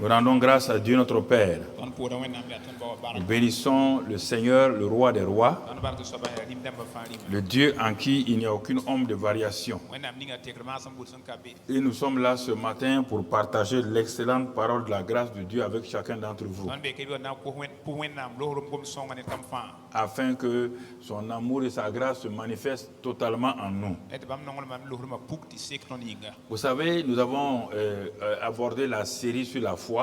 Nous rendons grâce à Dieu notre Père. Nous bénissons le Seigneur, le Roi des rois, le Dieu en qui il n'y a aucune ombre de variation. Et nous sommes là ce matin pour partager l'excellente parole de la grâce de Dieu avec chacun d'entre vous, afin que son amour et sa grâce se manifestent totalement en nous. Vous savez, nous avons abordé la série sur la foi.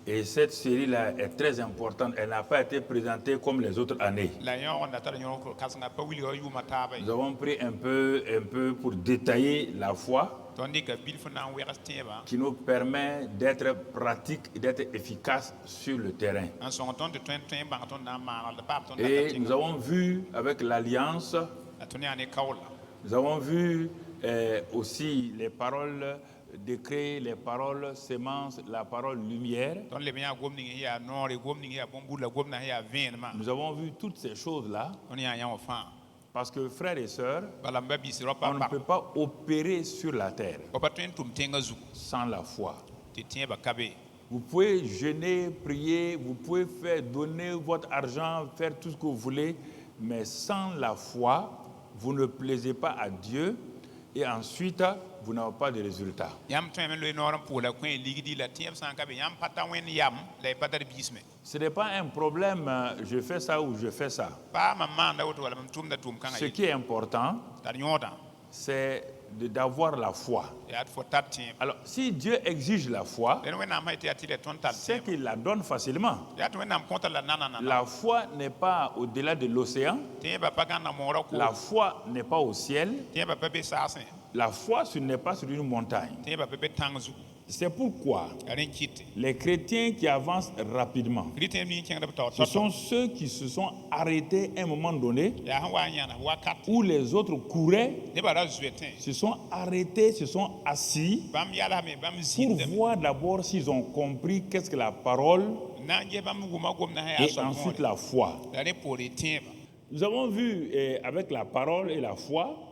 Et cette série-là est très importante. Elle n'a pas été présentée comme les autres années. Nous avons pris un peu pour détailler la foi, qui nous permet d'être pratique et d'être efficace sur le terrain. Et nous avons vu avec l'Alliance, nous avons vu aussi les paroles décret, les paroles sémence, la parole lumière. Nous avons vu toutes ces choses-là. Parce que frères et sœurs, on ne peut pas opérer sur la terre sans la foi. Vous pouvez jeûner, prier, vous pouvez donner votre argent, faire tout ce que vous voulez, mais sans la foi, vous ne plaisez pas à Dieu et ensuite, vous n'avez pas de résultat. Ce n'est pas un problème, je fais ça ou je fais ça. Ce qui est important, c'est d'avoir la foi. Alors, si Dieu exige la foi, c'est qu'il la donne facilement. La foi n'est pas au-delà de l'océan. La foi n'est pas au ciel. La foi, ce n'est pas sur une montagne. C'est pourquoi les chrétiens qui avancent rapidement, ce sont ceux qui se sont arrêtés à un moment donné, où les autres couraient, se sont arrêtés, se sont assis pour voir d'abord s'ils ont compris qu'est-ce que la parole et ensuite la foi. Nous avons vu avec la parole et la foi,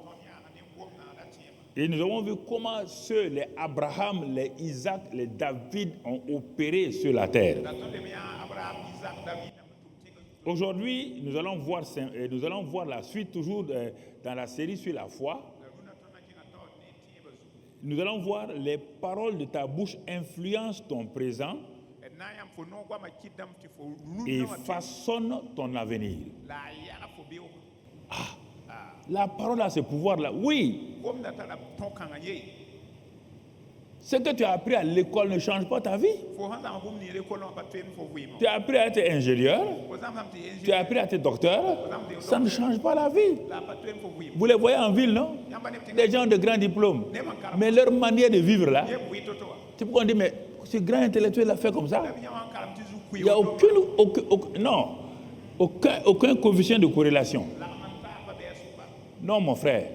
et nous avons vu comment les Abraham, les Isaac, les David ont opéré sur la terre. Aujourd'hui, nous allons voir la suite, toujours dans la série sur la foi. Nous allons voir les paroles de ta bouche influencent ton présent et façonnent ton avenir. La parole a ce pouvoir-là. Oui. Ce que tu as appris à l'école ne change pas ta vie. Tu as appris à être ingénieur, tu as appris à être docteur, ça ne change pas la vie. Vous les voyez en ville, non? Des gens de grands diplômes. Mais leur manière de vivre là, c'est pourquoi on dit, mais ce grand intellectuel a fait comme ça. Il n'y a aucun coefficient de corrélation. Non, mon frère.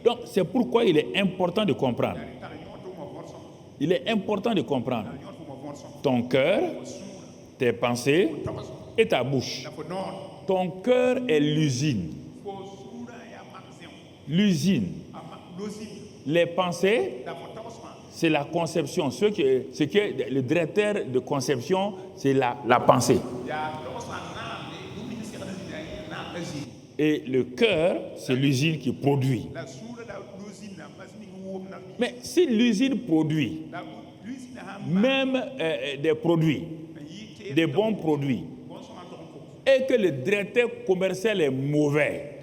Donc, c'est pourquoi il est important de comprendre. Il est important de comprendre ton cœur, tes pensées et ta bouche. Ton cœur est l'usine. L'usine. Les pensées, c'est la conception. Ce qui est le directeur de conception, c'est la pensée. Et le cœur, c'est l'usine qui produit. Mais si l'usine produit, même des produits, des bons produits, et que le directeur commercial est mauvais,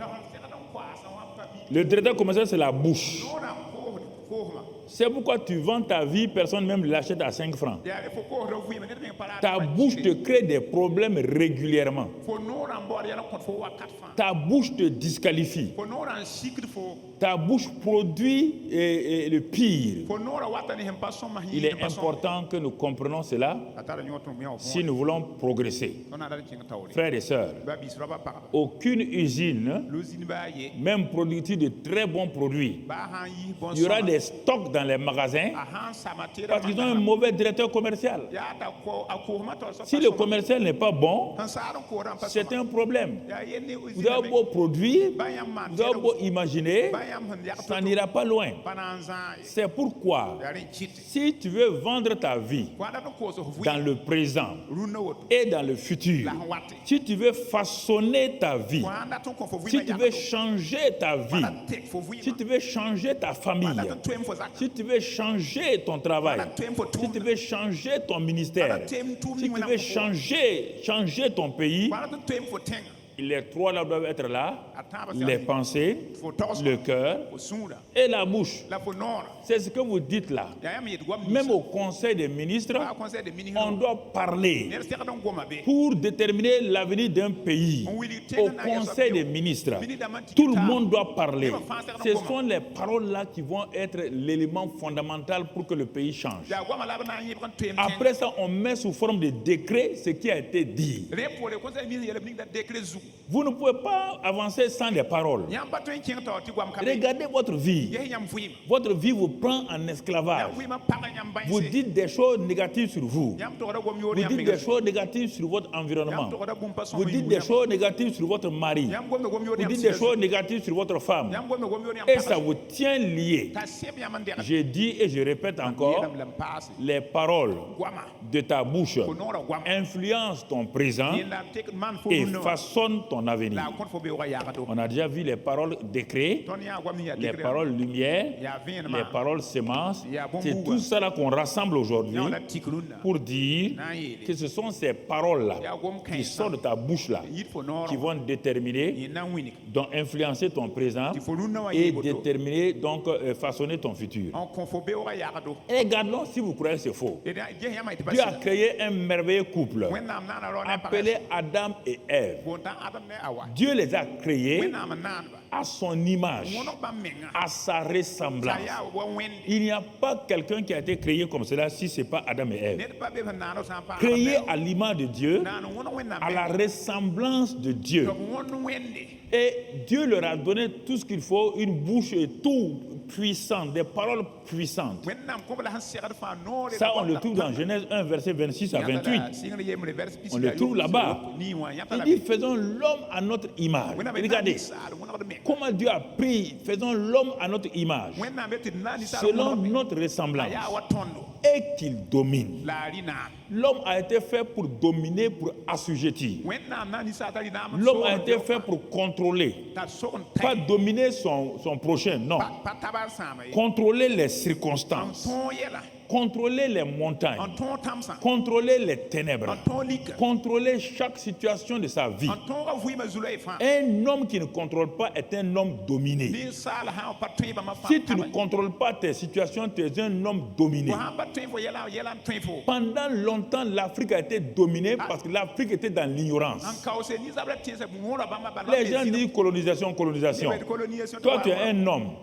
le directeur commercial, c'est la bouche. C'est pourquoi tu vends ta vie, personne même ne l'achète à 5 francs. Ta bouche te crée des problèmes régulièrement. Ta bouche te disqualifie. Ta bouche produit le pire. Il est important que nous comprenions cela si nous voulons progresser. Frères et sœurs, aucune usine, même productive de très bons produits, il y aura des stocks dans dans les magasins parce qu'ils ont un mauvais directeur commercial. Si le commercial n'est pas bon, c'est un problème. Vous avez beau produire, vous avez beau imaginer, ça n'ira pas loin. C'est pourquoi, si tu veux vendre ta vie dans le présent et dans le futur, si tu veux façonner ta vie, si tu veux changer ta vie, si tu veux changer ta famille, si tu veux changer ton travail, si tu veux changer ton ministère, si tu veux changer ton pays, les trois là doivent être là, les pensées, le cœur et la bouche. C'est ce que vous dites là. Même au Conseil des ministres, on doit parler pour déterminer l'avenir d'un pays. Au Conseil des ministres, tout le monde doit parler. Ce sont les paroles là qui vont être l'élément fondamental pour que le pays change. Après ça, on met sous forme de décret ce qui a été dit. Vous ne pouvez pas avancer sans les paroles. Regardez votre vie. Votre vie vous prend en esclavage. Vous dites des choses négatives sur vous. Vous dites des choses négatives sur votre environnement. Vous dites des choses négatives sur votre mari. Vous dites des choses négatives sur votre femme. Et ça vous tient lié. Je dis et je répète encore, les paroles de ta bouche influencent ton présent et façonnent ton avenir. On a déjà vu les paroles décret, les paroles lumière, les paroles sémence. C'est tout ça là qu'on rassemble aujourd'hui pour dire que ce sont ces paroles-là qui sortent de ta bouche-là qui vont déterminer, donc influencer ton présent et déterminer, donc façonner ton futur. Et regardons si vous croyez que c'est faux. Dieu a créé un merveilleux couple appelé Adam et Ève. Dieu les a créés à son image, à sa ressemblance. Il n'y a pas quelqu'un qui a été créé comme cela si ce n'est pas Adam et Ève. Créé à l'image de Dieu, à la ressemblance de Dieu. Et Dieu leur a donné tout ce qu'il faut, une bouche et tout puissant, des paroles puissantes. Ça, on le trouve dans Genèse 1, verset 26 à 28. On le trouve là-bas. Il dit, faisons l'homme à notre image. Regardez, comment Dieu a pris, faisons l'homme à notre image, selon notre ressemblance, et qu'il domine. L'homme a été fait pour dominer, pour assujettir. L'homme a été fait pour contrôler. Pas dominer son prochain, non. Contrôler les circonstances. Contrôler les montagnes, contrôler les ténèbres, contrôler chaque situation de sa vie. Un homme qui ne contrôle pas est un homme dominé. Si tu ne contrôles pas tes situations, tu es un homme dominé. Pendant longtemps, l'Afrique a été dominée parce que l'Afrique était dans l'ignorance. Les gens disent colonisation, colonisation. Toi, tu es un homme,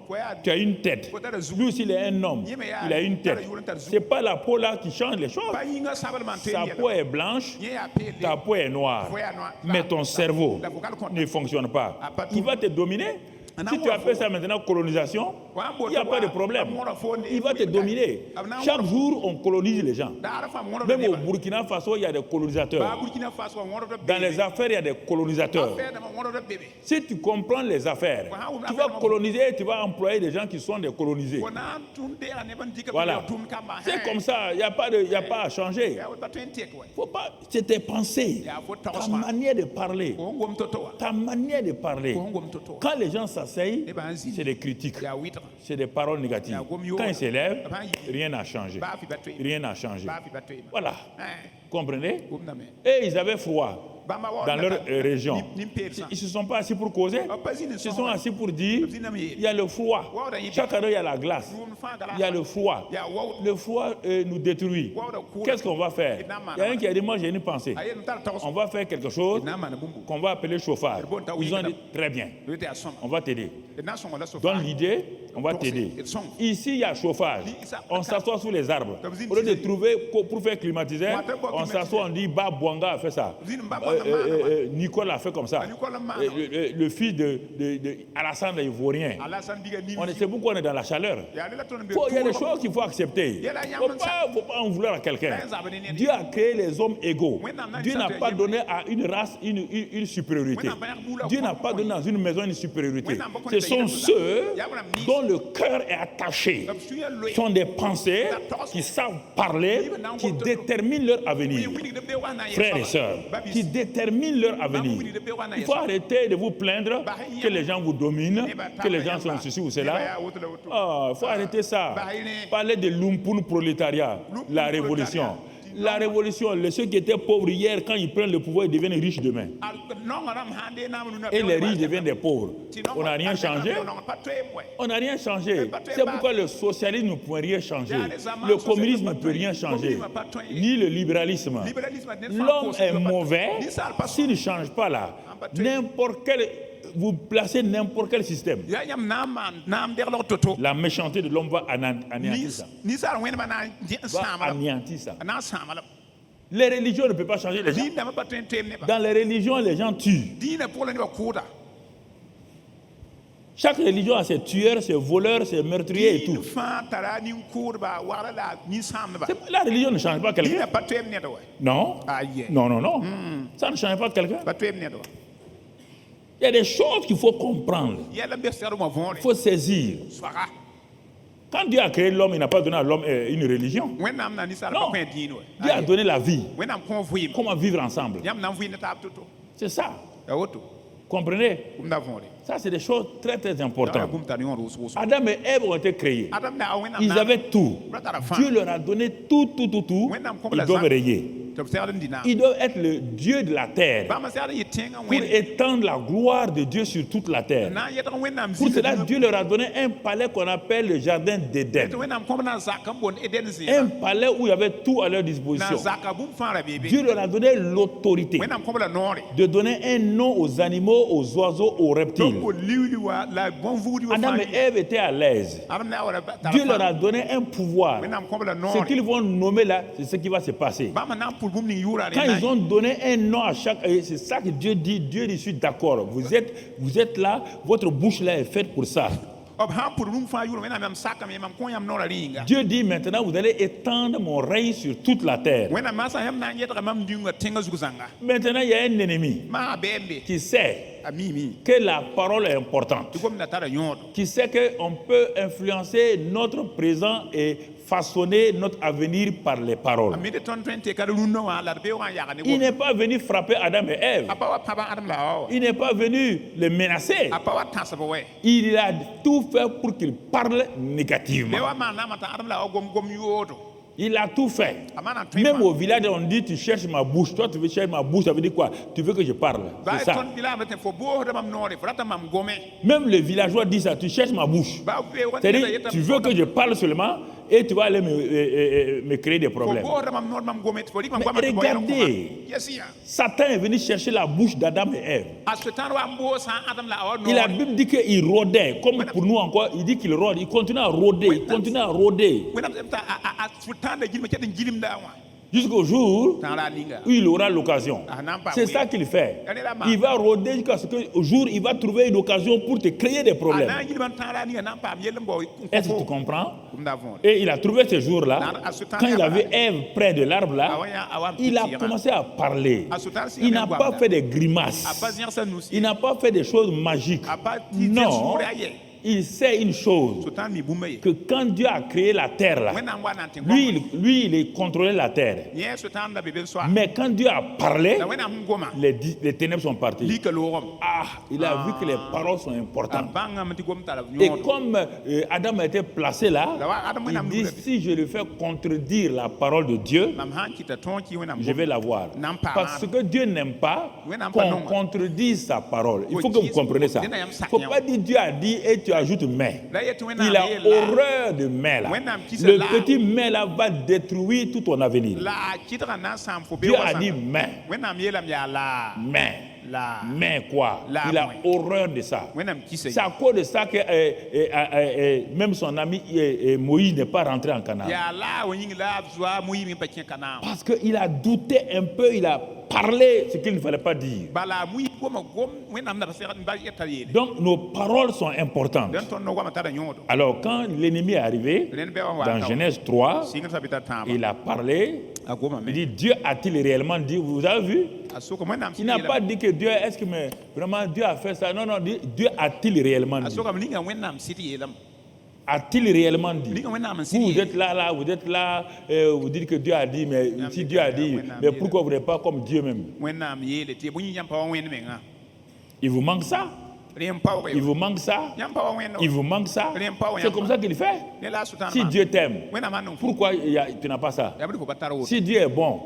tu as une tête. Lui aussi, il est un homme, il a une tête. Ce n'est pas la peau là qui change les choses. Sa peau est blanche, ta peau est noire. Mais ton cerveau ne fonctionne pas. Il va te dominer. Si tu appelles ça maintenant colonisation, il n'y a pas de problème. Il va te dominer. Chaque jour, on colonise les gens. Même au Burkina Faso, il y a des colonisateurs. Dans les affaires, il y a des colonisateurs. Si tu comprends les affaires, tu vas coloniser et tu vas employer des gens qui sont des colonisés. Voilà. C'est comme ça, il n'y a pas à changer. Faut pas, c'est tes pensées, ta manière de parler. Ta manière de parler. Quand les gens s'asseyent, c'est des critiques, c'est des paroles négatives. Quand ils s'élèvent, rien n'a changé. Rien n'a changé. Voilà. Comprenez? Et ils avaient froid dans leur région. Ils ne se sont pas assis pour causer. Ils se sont assis pour dire il y a le froid. Chaque année, il y a la glace. Il y a le froid. Le froid nous détruit. Qu'est-ce qu'on va faire? Il y a un qui a dit moi, j'ai une pensée. On va faire quelque chose qu'on va appeler chauffage. Ils ont dit très bien. On va t'aider. Donne l'idée, on va t'aider. Ici, il y a chauffage. On s'assoit sous les arbres. Au lieu de trouver pour faire climatiser, on s'assoit, on dit Babouanga a fait ça. Nicole a fait comme ça. Le fils de Alassane l'Ivoirien. C'est pourquoi on est dans la chaleur. Il y a des choses qu'il faut accepter. Il ne faut pas en vouloir à quelqu'un. Dieu a créé les hommes égaux. Dieu n'a pas donné à une race une supériorité. Dieu n'a pas donné à une maison une supériorité. Ce sont ceux dont le cœur est attaché. Ce sont des pensées qui savent parler, qui déterminent leur avenir. Frères et sœurs, qui déterminent leur avenir. Il faut arrêter de vous plaindre que les gens vous dominent, que les gens sont ceci ou cela. Il faut arrêter ça. Parler de l'Umpun prolétariat, la révolution. La révolution, ceux qui étaient pauvres hier, quand ils prennent le pouvoir, ils deviennent riches demain. Et les riches deviennent des pauvres. On n'a rien changé. On n'a rien changé. C'est pourquoi le socialisme ne peut rien changer. Le communisme ne peut rien changer. Ni le libéralisme. L'homme est mauvais s'il ne change pas là. N'importe quel... Vous placez n'importe quel système. La méchanceté de l'homme va anéantir ça. Va anéantir ça. Les religions ne peuvent pas changer les gens. Dans les religions, les gens tuent. Chaque religion a ses tueurs, ses voleurs, ses meurtriers et tout. La religion ne change pas quelqu'un. Non. Non, non, non. Ça ne change pas quelqu'un. Il y a des choses qu'il faut comprendre. Il faut saisir. Quand Dieu a créé l'homme, il n'a pas donné à l'homme une religion. Non. Dieu a donné la vie. Comment vivre ensemble. C'est ça. Comprenez? Ça, c'est des choses très très importantes. Adam et Ève ont été créés. Ils avaient tout. Dieu leur a donné tout. Ils doivent rayer. Il doit être le Dieu de la terre pour étendre la gloire de Dieu sur toute la terre. Pour cela, Dieu leur a donné un palais qu'on appelle le jardin d'Éden. Un palais où il y avait tout à leur disposition. Dieu leur a donné l'autorité de donner un nom aux animaux, aux oiseaux, aux reptiles. Adam et Ève étaient à l'aise. Dieu leur a donné un pouvoir. Ce qu'ils vont nommer là, c'est ce qui va se passer. Quand ils ont donné un nom à chaque... C'est ça que Dieu dit. Dieu dit, je suis d'accord. Vous êtes là, votre bouche là est faite pour ça. Dieu dit maintenant, vous allez étendre mon règne sur toute la terre. Maintenant, il y a un ennemi qui sait que la parole est importante, qui sait qu'on peut influencer notre présent et façonner notre avenir par les paroles. Il n'est pas venu frapper Adam et Ève. Il n'est pas venu les menacer. Il a tout fait pour qu'ils parlent négativement. Il a tout fait. Même au village, on dit tu cherches ma bouche. Toi, tu veux chercher ma bouche. Ça veut dire quoi? Tu veux que je parle. C'est ça. Même le villageois dit ça. Tu cherches ma bouche. C'est-à-dire, tu veux que je parle seulement et tu vas aller me créer des problèmes. Mais regardez, Satan est venu chercher la bouche d'Adam et Ève. Et la Bible dit qu'il rôdait. Comme pour nous encore, il dit qu'il rôde. Il continue à rôder. Il continue à rôder. Jusqu'au jour où il aura l'occasion. C'est ça qu'il fait. Il va rôder jusqu'à ce qu'au jour il va trouver une occasion pour te créer des problèmes. Est-ce que tu comprends? Et il a trouvé ce jour-là, quand il a vu Ève près de l'arbre là, il a commencé à parler. Il n'a pas fait des grimaces. Il n'a pas fait des choses magiques. Non. Il sait une chose, que quand Dieu a créé la terre là, lui il contrôlait la terre. Mais quand Dieu a parlé, les ténèbres sont parties. Il a vu que les paroles sont importantes. Et comme Adam a été placé là, il dit, si je le fais contredire la parole de Dieu, je vais l'avoir. Parce que Dieu n'aime pas qu'on contredise sa parole. Il faut que vous compreniez ça. Il ne faut pas dire Dieu a dit et tu ajoute mais. Il a horreur de mais là. Le petit mais là va détruire tout ton avenir. Dieu a dit mais. Mais quoi? Il a horreur de ça. C'est à cause de ça que même son ami Moïse n'est pas rentré en Canaan. Parce qu'il a douté un peu, il a parlé ce qu'il ne fallait pas dire. Donc nos paroles sont importantes. Alors quand l'ennemi est arrivé, dans Genèse 3, il a parlé, il dit, Dieu a-t-il réellement dit, vous avez vu? Il n'a pas dit que Dieu, est-ce que vraiment Dieu a fait ça? Non, non, Dieu a-t-il réellement dit? A-t-il réellement dit? Vous êtes là, vous êtes là, vous dites que Dieu a dit, mais si Dieu a dit, mais pourquoi vous n'êtes pas comme Dieu même? Il vous manque ça? Il vous manque ça? Il vous manque ça? C'est comme ça qu'il fait. Si Dieu t'aime, pourquoi tu n'as pas ça? Si Dieu est bon,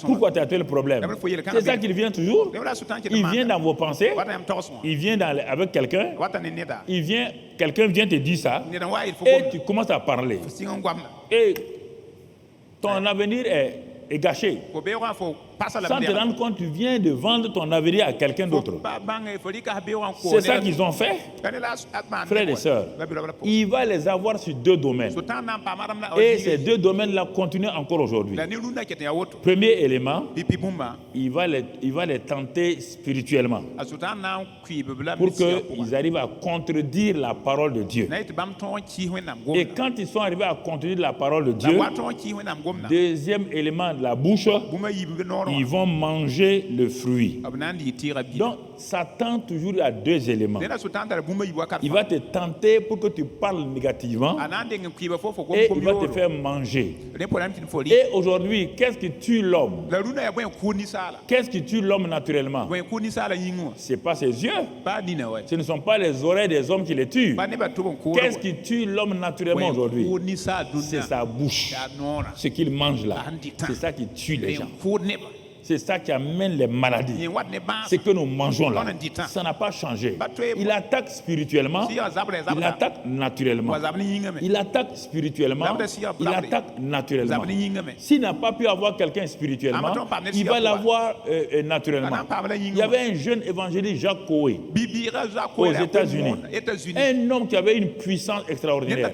pourquoi tu as tel problème? C'est ça qu'il vient toujours. Il vient dans vos pensées. Il vient avec quelqu'un. Quelqu'un vient te dire ça. Et tu commences à parler. Et ton avenir est gâché. Sans te rendre compte, tu viens de vendre ton avenir à quelqu'un d'autre. C'est ça qu'ils ont fait, frères et sœurs. Il va les avoir sur 2 domaines. Et ces 2 domaines-là continuent encore aujourd'hui. Premier élément, il va les tenter spirituellement pour qu'ils arrivent à contredire la parole de Dieu. Et quand ils sont arrivés à contredire la parole de Dieu, deuxième élément de la bouche, ils vont manger le fruit. Donc, Satan toujours a 2 éléments. Il va te tenter pour que tu parles négativement et il va te faire manger. Et aujourd'hui, qu'est-ce qui tue l'homme? Qu'est-ce qui tue l'homme naturellement? Ce n'est pas ses yeux. Ce ne sont pas les oreilles des hommes qui les tuent. Qu'est-ce qui tue l'homme naturellement aujourd'hui? C'est sa bouche. Ce qu'il mange là. C'est ça qui tue les gens. C'est ça qui amène les maladies. Ce que nous mangeons là, ça n'a pas changé. Il attaque spirituellement, il attaque naturellement. Il attaque spirituellement, il attaque naturellement. S'il n'a pas pu avoir quelqu'un spirituellement, il va l'avoir naturellement. Il y avait un jeune évangéliste, Jacques Coué, aux États-Unis. Un homme qui avait une puissance extraordinaire.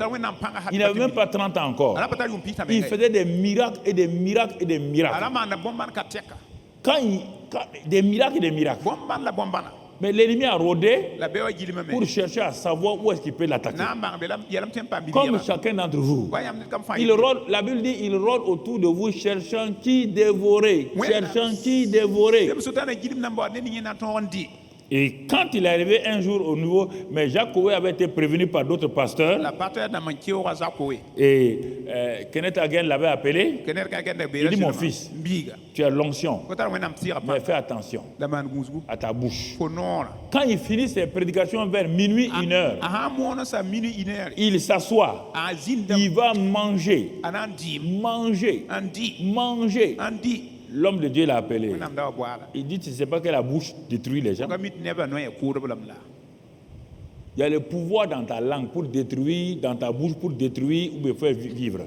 Il n'avait même pas 30 ans encore. Il faisait des miracles et des miracles et des miracles. Des miracles et des miracles. Mais l'ennemi a rôdé pour chercher à savoir où est-ce qu'il peut l'attaquer. Comme chacun d'entre vous. Il rôde, la Bible dit, il rôde autour de vous cherchant qui dévorer. Cherchant qui dévorer. Et quand il est arrivé un jour au nouveau, mais Jacques Coué avait été prévenu par d'autres pasteurs. Et Kenneth Hagin l'avait appelé. Il dit, mon fils, tu as l'onction, mais fais attention à ta bouche. Quand il finit ses prédications vers minuit, 1h, il s'assoit, il va manger, manger. L'homme de Dieu l'a appelé. Il dit, tu ne sais pas que la bouche détruit les gens. Il y a le pouvoir dans ta langue pour détruire, dans ta bouche pour détruire ou me faire vivre.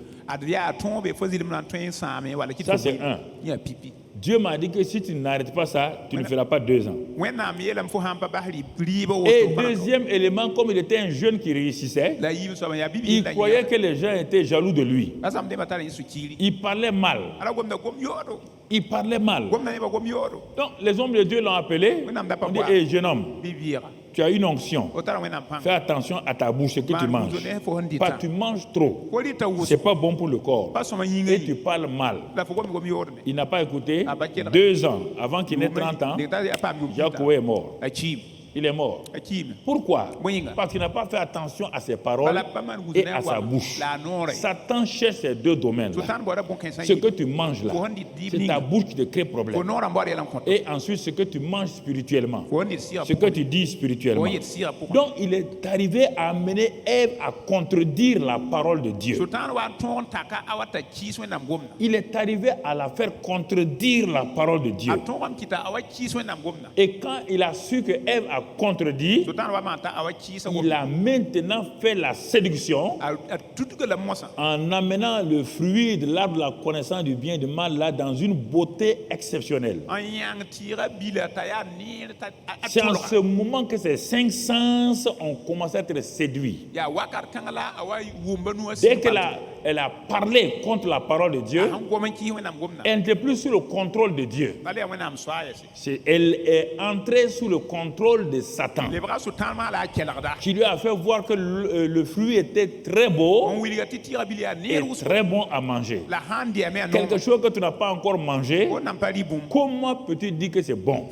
Ça, c'est un. Dieu m'a dit que si tu n'arrêtes pas ça, tu ne feras pas 2 ans. Et deuxième élément, comme il était un jeune qui réussissait, il croyait que les gens étaient jaloux de lui. Il parlait mal. Il parlait mal. Donc les hommes de Dieu l'ont appelé. On dit, hey, jeune homme, tu as une onction. Fais attention à ta bouche, ce que tu manges. Pas tu manges trop. C'est pas bon pour le corps. Et tu parles mal. Il n'a pas écouté. 2 ans avant qu'il ait 30 ans, Jacques est mort. Il est mort. Pourquoi? Parce qu'il n'a pas fait attention à ses paroles et à sa bouche. Satan cherche ces 2 domaines. Ce que tu manges là, c'est ta bouche qui te crée problème. Et ensuite, ce que tu manges spirituellement, ce que tu dis spirituellement. Donc, il est arrivé à amener Ève à contredire la parole de Dieu. Il est arrivé à la faire contredire la parole de Dieu. Et quand il a su que Ève a a contredit, il a maintenant fait la séduction en amenant le fruit de l'arbre de la connaissance du bien et du mal là dans une beauté exceptionnelle. C'est en ce moment que ces 5 sens ont commencé à être séduits. Dès qu'elle a parlé contre la parole de Dieu, elle n'était plus sous le contrôle de Dieu. Elle est entrée sous le contrôle de Satan, qui lui a fait voir que le fruit était très beau et très bon à manger. Quelque chose que tu n'as pas encore mangé, comment peux-tu dire que c'est bon?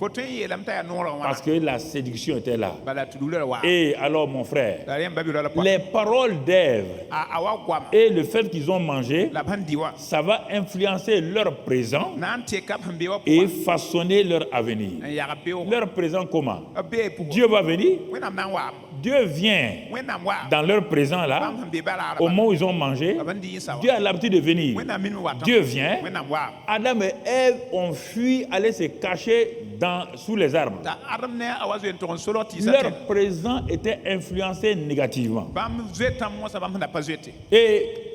Parce que la séduction était là. Et alors mon frère, les paroles d'Ève et le fait qu'ils ont mangé, ça va influencer leur présent et façonner leur avenir. Leur présent comment? Dieu va venir. Dieu vient dans leur présent là, au moment où ils ont mangé. Dieu a l'habitude de venir. Dieu vient. Adam et Ève ont fui aller se cacher sous les arbres. Leur présent était influencé négativement.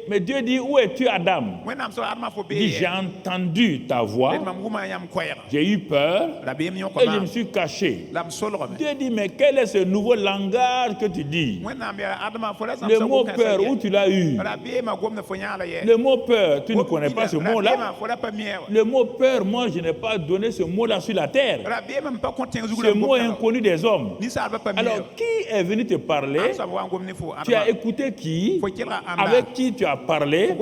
Mais Dieu dit, où es-tu Adam? Il dit, j'ai entendu ta voix, j'ai eu peur et je me suis caché. Dieu dit, mais quel est ce nouveau langage que tu dis? Le mot peur, où tu l'as eu? Le mot peur, tu ne connais pas ce mot-là? Le mot peur, moi je n'ai pas donné ce mot-là sur la terre. Ce mot est inconnu des hommes. Alors qui est venu te parler? Tu as écouté qui? Avec qui tu as parlé?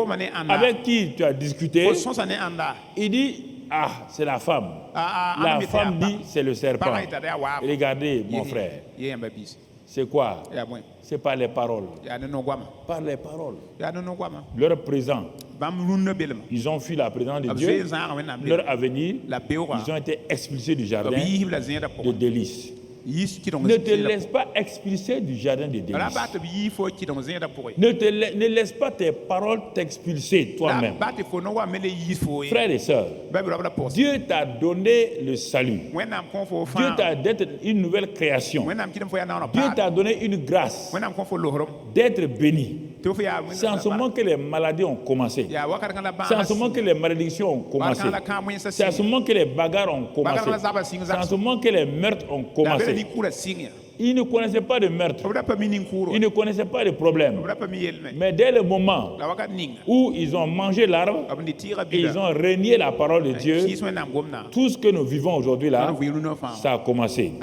Avec qui tu as discuté? Il dit, ah, c'est la femme. La femme dit, c'est le serpent. Regardez, mon frère. C'est quoi? C'est par les paroles. Par les paroles. Leur présent. Ils ont fui la présence de Dieu. Leur avenir, ils ont été expulsés du jardin de délices. Ne te laisse pas expulser du jardin de délices. Ne laisse pas tes paroles t'expulser toi-même. Frères et sœurs, Dieu t'a donné le salut. Dieu t'a donné une nouvelle création. Dieu t'a donné une grâce d'être béni. C'est en ce moment que les maladies ont commencé. C'est en ce moment que les malédictions ont commencé. C'est en ce moment que les bagarres ont commencé. C'est en ce moment que les meurtres ont commencé. Ils ne connaissaient pas de meurtre. Ils ne connaissaient pas de problème. Mais dès le moment où ils ont mangé l'arbre et ils ont renié la parole de Dieu, tout ce que nous vivons aujourd'hui là, ça a commencé.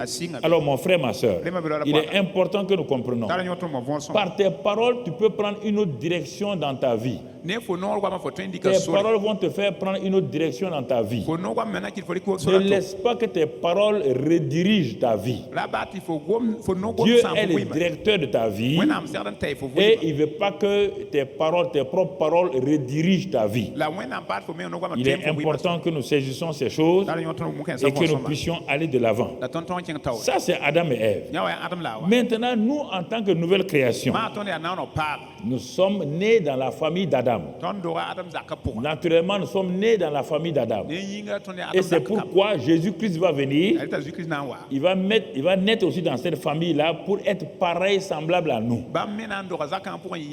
Alors mon frère, ma soeur, il est important que nous comprenions. Par tes paroles, tu peux prendre une autre direction dans ta vie. Tes paroles vont te faire prendre une autre direction dans ta vie. Ne laisse pas que tes paroles redirigent ta vie. Dieu est le directeur de ta vie et il ne veut pas que tes propres paroles redirigent ta vie. Il est important que nous saisissions ces choses et que nous puissions aller de l'avant. Ça, c'est Adam et Ève. Maintenant, nous, en tant que nouvelle création, nous sommes nés dans la famille d'Adam. Naturellement, nous sommes nés dans la famille d'Adam. Et c'est pourquoi Jésus-Christ va venir. Il va naître aussi dans cette famille-là pour être pareil, semblable à nous.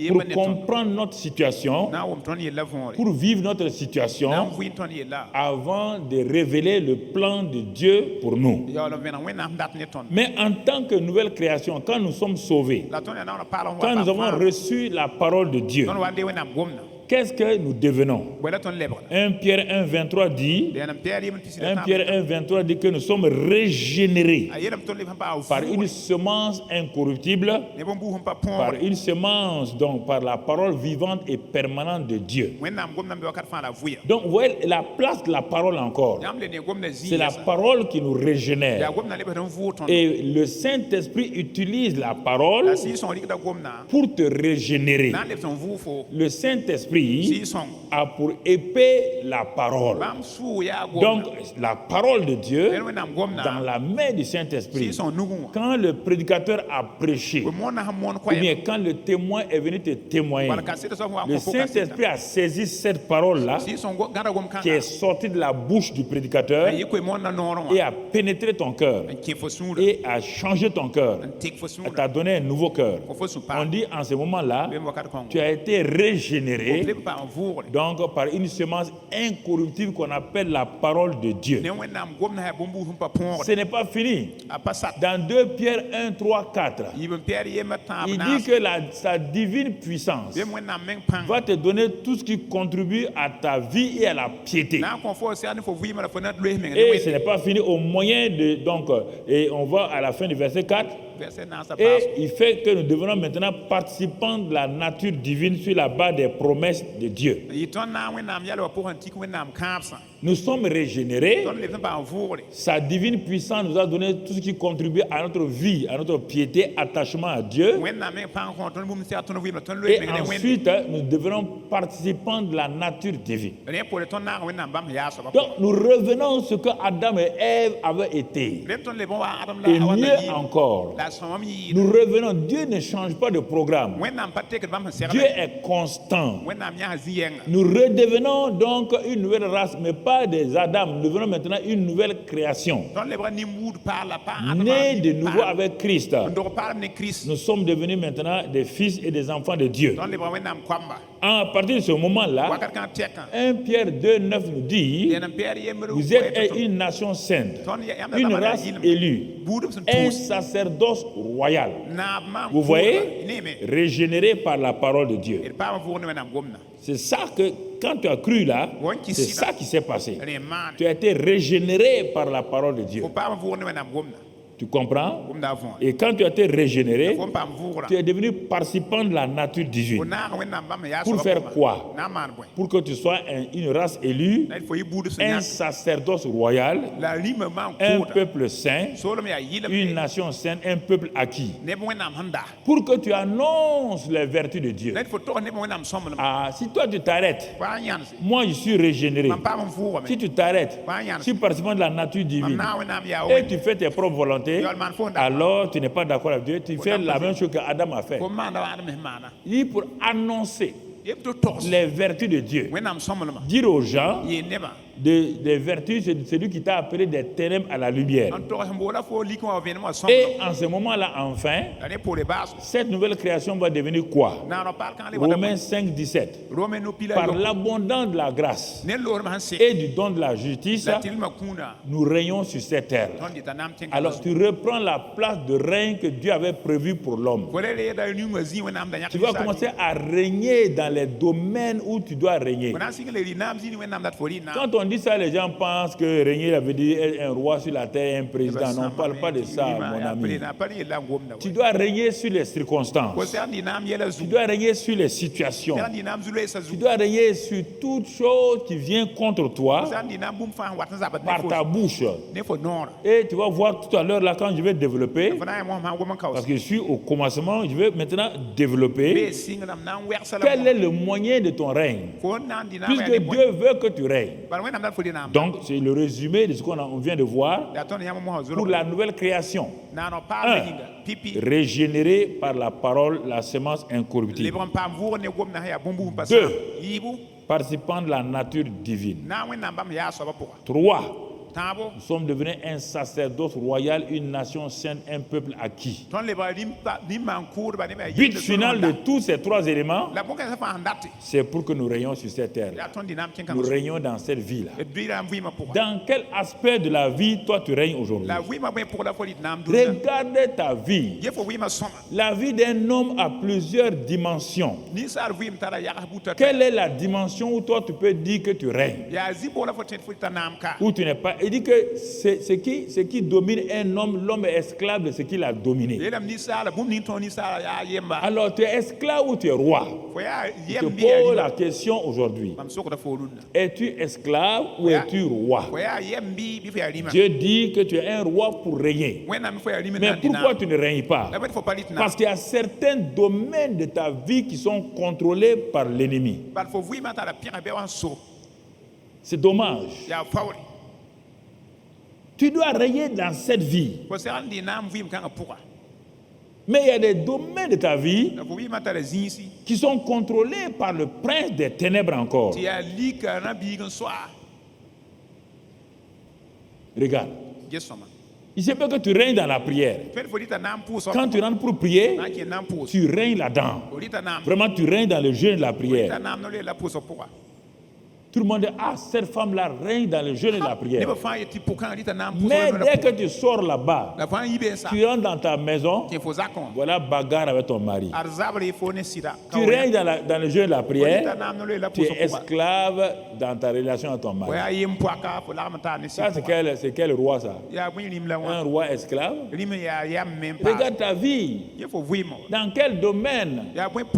Pour comprendre notre situation, pour vivre notre situation, avant de révéler le plan de Dieu pour nous. Mais en tant que nouvelle création, quand nous sommes sauvés, quand nous avons reçu la parole de Dieu, qu'est-ce que nous devenons? 1 Pierre 1, 23 dit, 1 Pierre 1, 23 dit que nous sommes régénérés par une semence incorruptible, par une semence, donc par la parole vivante et permanente de Dieu. Donc, vous voyez la place de la parole encore. C'est la parole qui nous régénère. Et le Saint-Esprit utilise la parole pour te régénérer. Le Saint-Esprit Saint-Esprit a pour épée la parole. Donc, la parole de Dieu dans la main du Saint-Esprit. Quand le prédicateur a prêché, ou bien quand le témoin est venu te témoigner, le Saint-Esprit a saisi cette parole-là qui est sortie de la bouche du prédicateur et a pénétré ton cœur et a changé ton cœur, t'a donné un nouveau cœur. On dit en ce moment-là, tu as été régénéré donc par une semence incorruptible qu'on appelle la parole de Dieu. Ce n'est pas fini. Dans 2 Pierre 1, 3, 4, il dit que sa divine puissance va te donner tout ce qui contribue à ta vie et à la piété. Et ce n'est pas fini au moyen de... Donc, et on va à la fin du verset 4. Et il fait que nous devenons maintenant participants de la nature divine sur la base des promesses de Dieu. Nous sommes régénérés. Sa divine puissance nous a donné tout ce qui contribue à notre vie, à notre piété, attachement à Dieu. Et ensuite, nous devenons participants de la nature divine. Donc, nous revenons à ce que Adam et Ève avaient été. Et mieux encore, nous revenons. Dieu ne change pas de programme. Dieu est constant. Nous redevenons donc une nouvelle race, mais pas des Adam. Nous devenons maintenant une nouvelle création. Nés de nouveau avec Christ. Nous sommes devenus maintenant des fils et des enfants de Dieu. À partir de ce moment-là, 1 Pierre 2, 9 nous dit, vous êtes une nation sainte, une race élue, un sacerdoce royal. Vous voyez, régénéré par la parole de Dieu. C'est ça que, quand tu as cru là, c'est ça qui s'est passé. Tu as été régénéré par la parole de Dieu. Tu comprends? Et quand tu as été régénéré, tu es devenu participant de la nature divine. Pour faire quoi? Pour que tu sois une race élue, un sacerdoce royal, un peuple saint, une nation sainte, un peuple acquis. Pour que tu annonces les vertus de Dieu. Ah, si toi tu t'arrêtes, moi je suis régénéré. Si tu t'arrêtes, je suis participant de la nature divine. Et tu fais tes propres volontés. Alors tu n'es pas d'accord avec Dieu, tu fais la même chose qu'Adam a fait. Il dit pour annoncer les vertus de Dieu. Dire aux gens des vertus, c'est celui qui t'a appelé des ténèbres à la lumière. Et en ce moment-là, enfin, cette nouvelle création va devenir quoi? Romains 5, 17. Par l'abondance de la grâce et du don de la justice, nous régnons sur cette terre. Alors tu reprends la place de règne que Dieu avait prévu pour l'homme. Tu vas commencer à régner dans les domaines où tu dois régner. Quand on dit ça, les gens pensent que régner, ça veut dire être un roi sur la terre, un président. Non, on ne parle pas de ça, mon ami. Tu dois régner sur les circonstances. Tu dois régner sur les situations. Tu dois régner sur toute chose qui vient contre toi par ta bouche. Et tu vas voir tout à l'heure, là, quand je vais développer, parce que je suis au commencement, je vais maintenant développer quel est le moyen de ton règne. Puisque Dieu veut que tu règnes. Donc, c'est le résumé de ce qu'on vient de voir pour la nouvelle création. 1. Régénéré par la parole, la semence incorruptible. 2. Participant de la nature divine. 3. Nous sommes devenus un sacerdoce royal, une nation sainte, un peuple acquis. But final de tous ces 3 éléments, c'est pour que nous régnons sur cette terre. Nous régnons dans cette vie-là. Dans quel aspect de la vie, toi, tu règnes aujourd'hui? Regarde ta vie. La vie d'un homme a plusieurs dimensions. Quelle est la dimension où toi, tu peux dire que tu règnes? Où tu n'es pas il dit que ce qui domine un homme, l'homme est esclave de ce qu'il a dominé. Alors, tu es esclave ou tu es roi? Je te pose la question aujourd'hui. Es-tu esclave ou es-tu roi? Dieu dit que tu es un roi pour régner. Mais pourquoi tu ne règnes pas? Parce qu'il y a certains domaines de ta vie qui sont contrôlés par l'ennemi. C'est dommage. Tu dois régner dans cette vie. Mais il y a des domaines de ta vie qui sont contrôlés par le prince des ténèbres encore. Regarde. Il se peut que tu règnes dans la prière. Quand tu rentres pour prier, tu règnes là-dedans. Vraiment, tu règnes dans le jeûne de la prière. Tout le monde dit, ah, cette femme-là règne dans le jeûne et la prière. Mais dès que tu sors là-bas, tu rentres dans ta maison, voilà bagarre avec ton mari. Tu règnes dans le jeûne et la prière, tu es esclave dans ta relation avec ton mari. Ça, c'est quel roi ça? Un roi esclave? Regarde ta vie. Dans quel domaine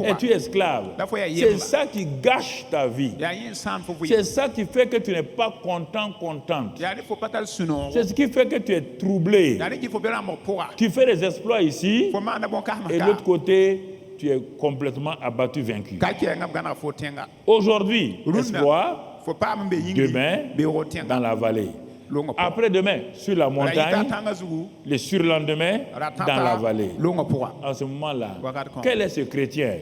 es-tu esclave? C'est ça qui gâche ta vie. C'est ça qui fait que tu n'es pas contente. C'est ce qui fait que tu es troublé. Tu fais des exploits ici, et de l'autre côté, tu es complètement abattu, vaincu. Aujourd'hui, espoir, demain, dans la vallée. Après-demain, sur la montagne, le surlendemain, dans la vallée. En ce moment-là, quel est ce chrétien?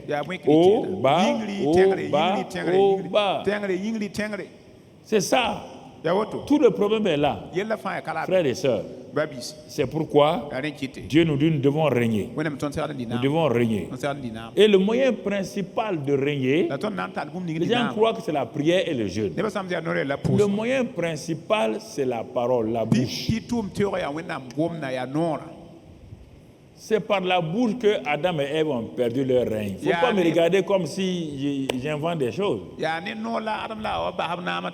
Haut, bas, haut, bas, haut, bas. C'est ça. Tout le problème est là. Frères et sœurs, c'est pourquoi Dieu nous dit nous devons régner. Nous devons régner. Et le moyen principal de régner, les gens croient que c'est la prière et le jeûne. Le moyen principal, c'est la parole, la bouche. C'est par la bouche que Adam et Ève ont perdu leur règne. Il ne faut pas me regarder comme si j'invente des choses.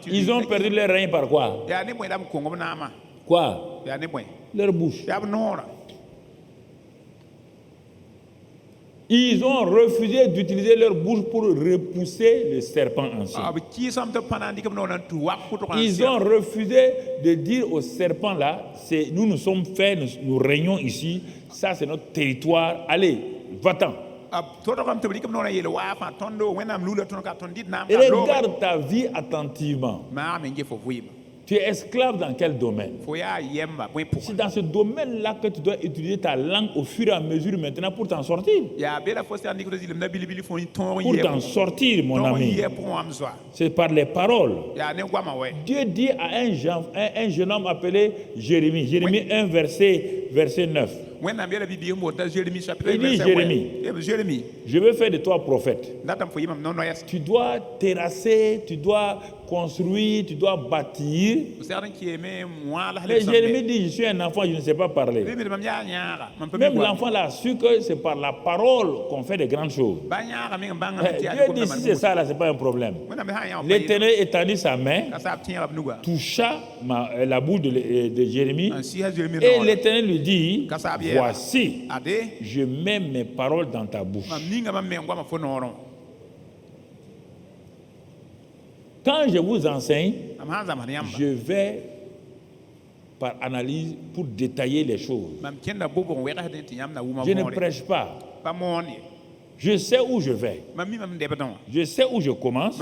Ils ont perdu leur règne par quoi? Quoi? Leur bouche. Ils ont refusé d'utiliser leur bouche pour repousser le serpent ancien. Ils ont refusé de dire au serpent là, nous sommes faits, nous régnons ici, ça c'est notre territoire, allez, va-t'en. Et regarde ta vie attentivement. Tu es esclave dans quel domaine? C'est dans ce domaine-là que tu dois utiliser ta langue au fur et à mesure maintenant pour t'en sortir. Pour t'en sortir, mon ami. C'est par les paroles. Dieu dit à un jeune homme appelé Jérémie. Jérémie 1, verset 9. Il dit, Jérémie, je veux faire de toi prophète. Tu dois terrasser, tu dois construire, tu dois bâtir. Mais Jérémie dit, je suis un enfant, je ne sais pas parler. Même l'enfant l'a su que c'est par la parole qu'on fait de grandes choses. Dieu dit, si c'est ça, là, ce n'est pas un problème. L'Éternel étendit sa main, toucha la bouche de Jérémie, et l'Éternel lui dit, voici, je mets mes paroles dans ta bouche. Quand je vous enseigne, je vais par analyse pour détailler les choses. Je ne prêche pas. Je sais où je vais. Je sais où je commence.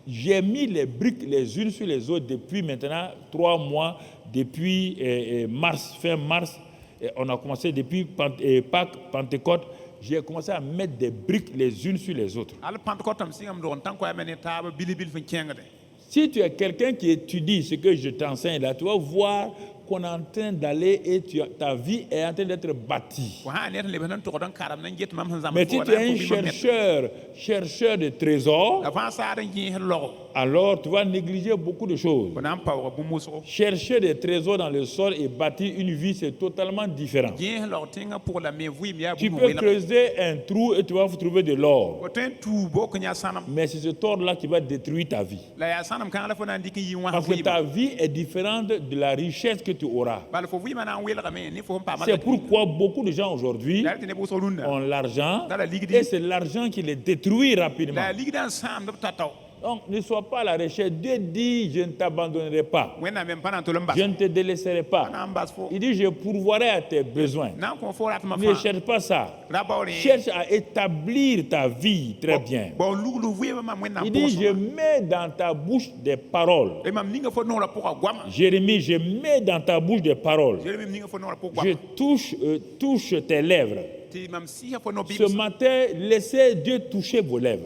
J'ai mis les briques les unes sur les autres depuis maintenant 3 mois, depuis mars, fin mars. On a commencé depuis Pâques, Pentecôte. J'ai commencé à mettre des briques les unes sur les autres. Si tu es quelqu'un qui étudie ce que je t'enseigne là, tu vas voir qu'on est en train d'aller et ta vie est en train d'être bâtie. Mais si tu es un chercheur de trésors, alors tu vas négliger beaucoup de choses. Chercher des trésors dans le sol et bâtir une vie, c'est totalement différent. Tu peux creuser un trou et tu vas trouver de l'or. Mais c'est ce or-là qui va détruire ta vie. Parce que ta vie est différente de la richesse que tu auras. C'est pourquoi beaucoup de gens aujourd'hui ont l'argent et c'est l'argent qui les détruit rapidement. Donc, ne sois pas à la recherche. Dieu dit, je ne t'abandonnerai pas. Je ne te délaisserai pas. Il dit, je pourvoirai à tes besoins. Ne cherche pas ça. Cherche à établir ta vie très bien. Il dit, je mets dans ta bouche des paroles. Jérémie, je mets dans ta bouche des paroles. Je touche tes lèvres. Ce matin, laissez Dieu toucher vos lèvres.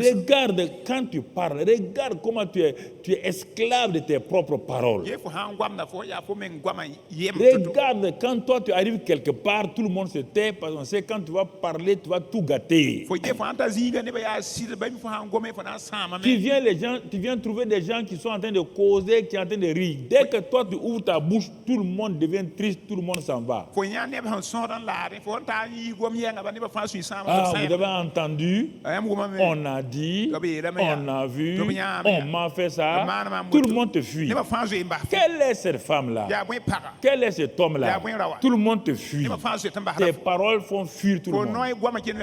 Regarde quand tu parles, regarde comment tu es esclave de tes propres paroles. Regarde quand toi tu arrives quelque part, tout le monde se tait parce qu'on sait quand tu vas parler, tu vas tout gâter. Tu viens trouver des gens qui sont en train de causer, qui sont en train de rire. Dès que toi tu ouvres ta bouche, tout le monde devient triste, tout le monde s'en va. Ah, vous avez entendu, on a dit, on a vu, on m'a fait ça, tout le monde te fuit. Quelle est cette femme-là? Quel est cet homme-là? Tout le monde te fuit. Tes paroles font fuir tout le monde.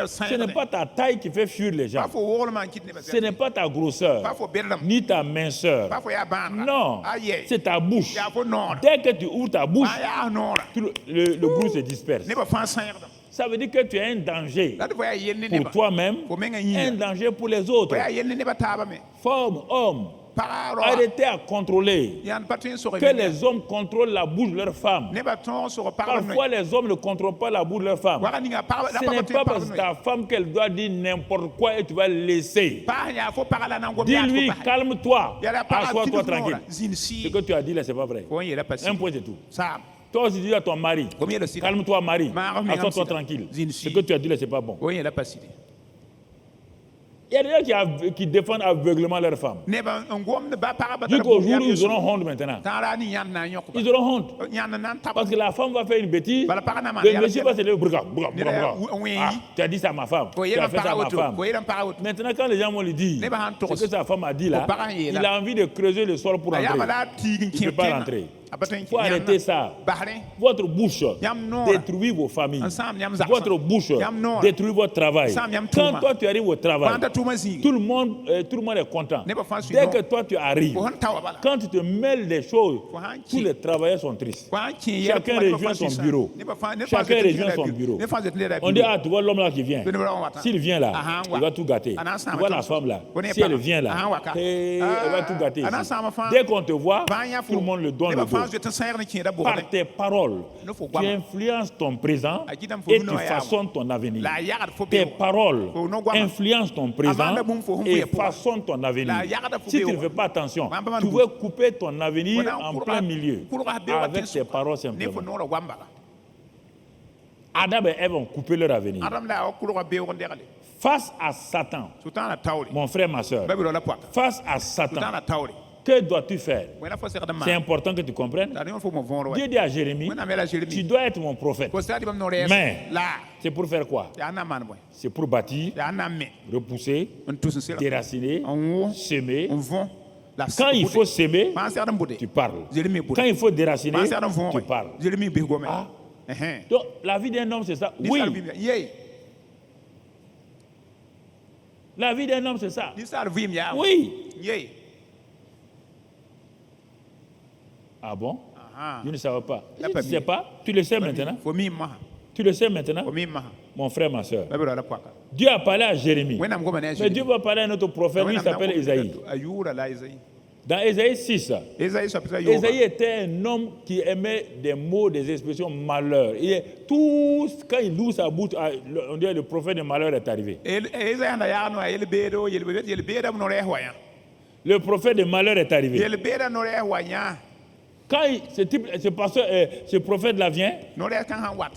Ce n'est pas ta taille qui fait fuir les gens. Ce n'est pas ta grosseur, ni ta minceur. Non, c'est ta bouche. Dès que tu ouvres ta bouche, le groupe se disperse. Ça veut dire que tu es un danger pour toi-même, un danger pour les autres. Femmes, hommes, arrêtez à contrôler. Que les hommes contrôlent la bouche de leurs femmes. Parfois, les hommes ne contrôlent pas la bouche de leurs femmes. Ce n'est pas parce que ta femme qu'elle doit dire n'importe quoi et tu vas laisser. Dis-lui, calme-toi, assois-toi tranquille. Ce que tu as dit là, ce n'est pas vrai. Un point, c'est tout. Toi aussi, dis à ton mari, calme-toi, mari, assois-toi tranquille. Ce que tu as dit là, ce n'est pas bon. Il y a des gens qui défendent aveuglement leurs femmes. Jusqu'au jour où ils auront honte maintenant. Ils auront honte. Parce que la femme va faire une bêtise. Le monsieur va se lever. Tu as dit ça à ma femme. Tu as fait ça à ma femme. Maintenant, quand les gens vont lui dire ce que sa femme a dit là, il a envie de creuser le sol pour entrer. Il ne peut pas rentrer. Il faut arrêter ça. Votre bouche détruit vos familles. Votre bouche détruit votre travail. Quand toi tu arrives au travail, tout le monde est content. Dès que toi tu arrives, quand tu te mêles des choses, tous les travailleurs sont tristes. Chacun rejoint son bureau. Chacun rejoint son bureau. On dit, ah, tu vois l'homme là qui vient. S'il vient là, il va tout gâter. Tu vois la femme là, si elle vient là, elle va tout gâter. Dès qu'on te voit, tout le monde le donne le dos. Par tes paroles, tu influences ton présent et tu façonnes ton avenir. Tes paroles influencent ton présent et façonnent ton avenir. Si tu ne fais pas attention, tu veux couper ton avenir en plein milieu avec tes paroles simplement. Adam et Ève ont coupé leur avenir. Face à Satan, mon frère, ma soeur, face à Satan, que dois-tu faire? C'est important que tu comprennes. Dieu dit à Jérémie, tu dois être mon prophète. Mais c'est pour faire quoi? C'est pour bâtir, repousser, déraciner, semer. Quand il faut semer, tu parles. Quand il faut déraciner, tu parles. Ah. Donc la vie d'un homme, c'est ça. Oui. La vie d'un homme, c'est ça. Oui. Ah bon? Je ne savais pas. Tu ne sais pas? Tu le sais maintenant? Tu le sais maintenant? Mon frère, ma soeur. Dieu a parlé à Jérémie. Mais Dieu va parler à notre prophète, il s'appelle Ésaïe. Dans Ésaïe 6, Ésaïe était un homme qui aimait des mots, des expressions malheur. Tout quand il ouvre sa bouche, on dirait le prophète de malheur est arrivé. Le prophète de malheur est arrivé. Quand ce pasteur, ce prophète-là vient,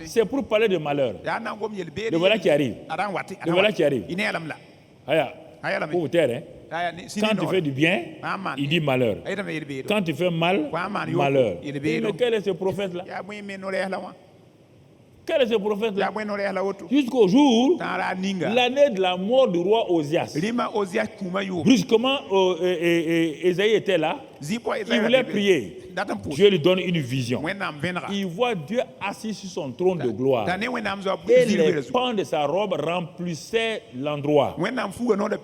c'est pour parler de malheur. Le voilà qui arrive. Le voilà qui arrive. Pour vous taire, hein? Quand tu fais du bien, il dit malheur. Quand tu fais mal, malheur. Mais quel est ce prophète-là? Quel est ce prophète-là? Jusqu'au jour, l'année de la mort du roi Osias. Brusquement, Ésaïe était là. Il voulait prier. Dieu lui donne une vision. Il voit Dieu assis sur son trône de gloire. Et les pans de sa robe remplissaient l'endroit.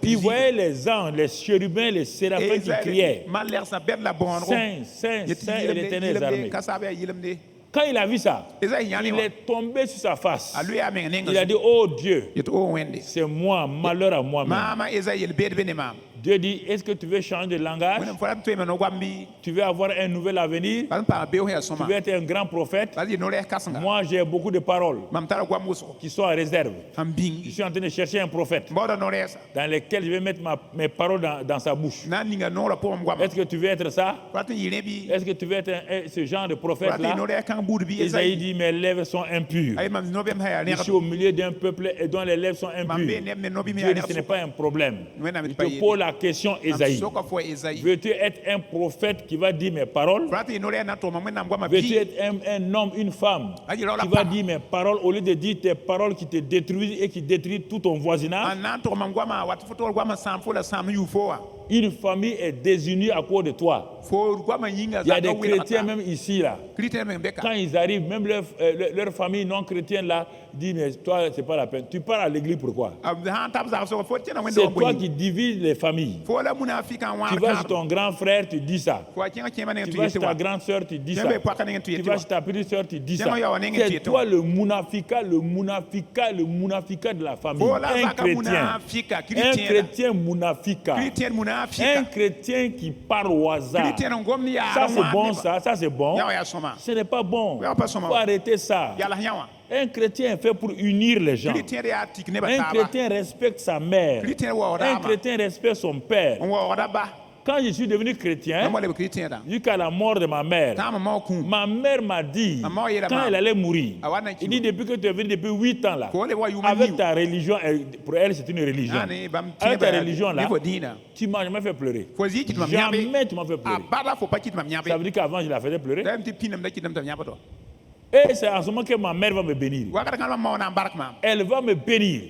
Il voyait les anges, les chérubins, les séraphins qui criaient. Saint, Saint, Saint et l'Éternel des armées. Quand il a vu ça, il est tombé sur sa face. Il a dit, oh Dieu, c'est moi, malheur à moi-même. Dieu dit, est-ce que tu veux changer de langage? Tu veux avoir un nouvel avenir? Tu veux être un grand prophète? Moi, j'ai beaucoup de paroles qui sont en réserve. Je suis en train de chercher un prophète dans lequel je vais mettre mes paroles dans sa bouche. Est-ce que tu veux être ça? Est-ce que tu veux être ce genre de prophète-là? Isaïe dit, mes lèvres sont impures. Je suis au milieu d'un peuple et dont les lèvres sont impures. Dieu dit, ce n'est pas un problème. Je te pose la question, Isaïe. Veux-tu être un prophète qui va dire mes paroles? Veux-tu être un homme, une femme qui va dire mes paroles au lieu de dire tes paroles qui te détruisent et qui détruisent tout ton voisinage? Une famille est désunie à cause de toi. Il y a des chrétiens même ici là. Quand ils arrivent, même leur famille non chrétienne là, dit mais toi c'est pas la peine. Tu pars à l'église pourquoi? C'est toi qui divises les familles. Tu vas chez ton grand frère, tu dis ça. Tu vas chez ta grande soeur, tu dis ça. Tu vas chez ta petite soeur, tu dis ça. C'est toi le munafika de la famille. Un chrétien munafika. Un chrétien qui part au hasard. Ça c'est bon, ça c'est bon. Ce n'est pas bon. Il faut arrêter ça. Un chrétien est fait pour unir les gens. Un chrétien respecte sa mère. Un chrétien respecte son père. Quand je suis devenu chrétien, jusqu'à la mort de ma mère m'a dit, quand elle allait mourir, il dit depuis que tu es venu depuis 8 ans là, avec ta religion, pour elle c'est une religion, avec ta religion là, tu m'as jamais fait pleurer. Jamais tu m'as fait pleurer. Ça veut dire qu'avant je la faisais pleurer. Et c'est en ce moment que ma mère va me bénir. Elle va me bénir.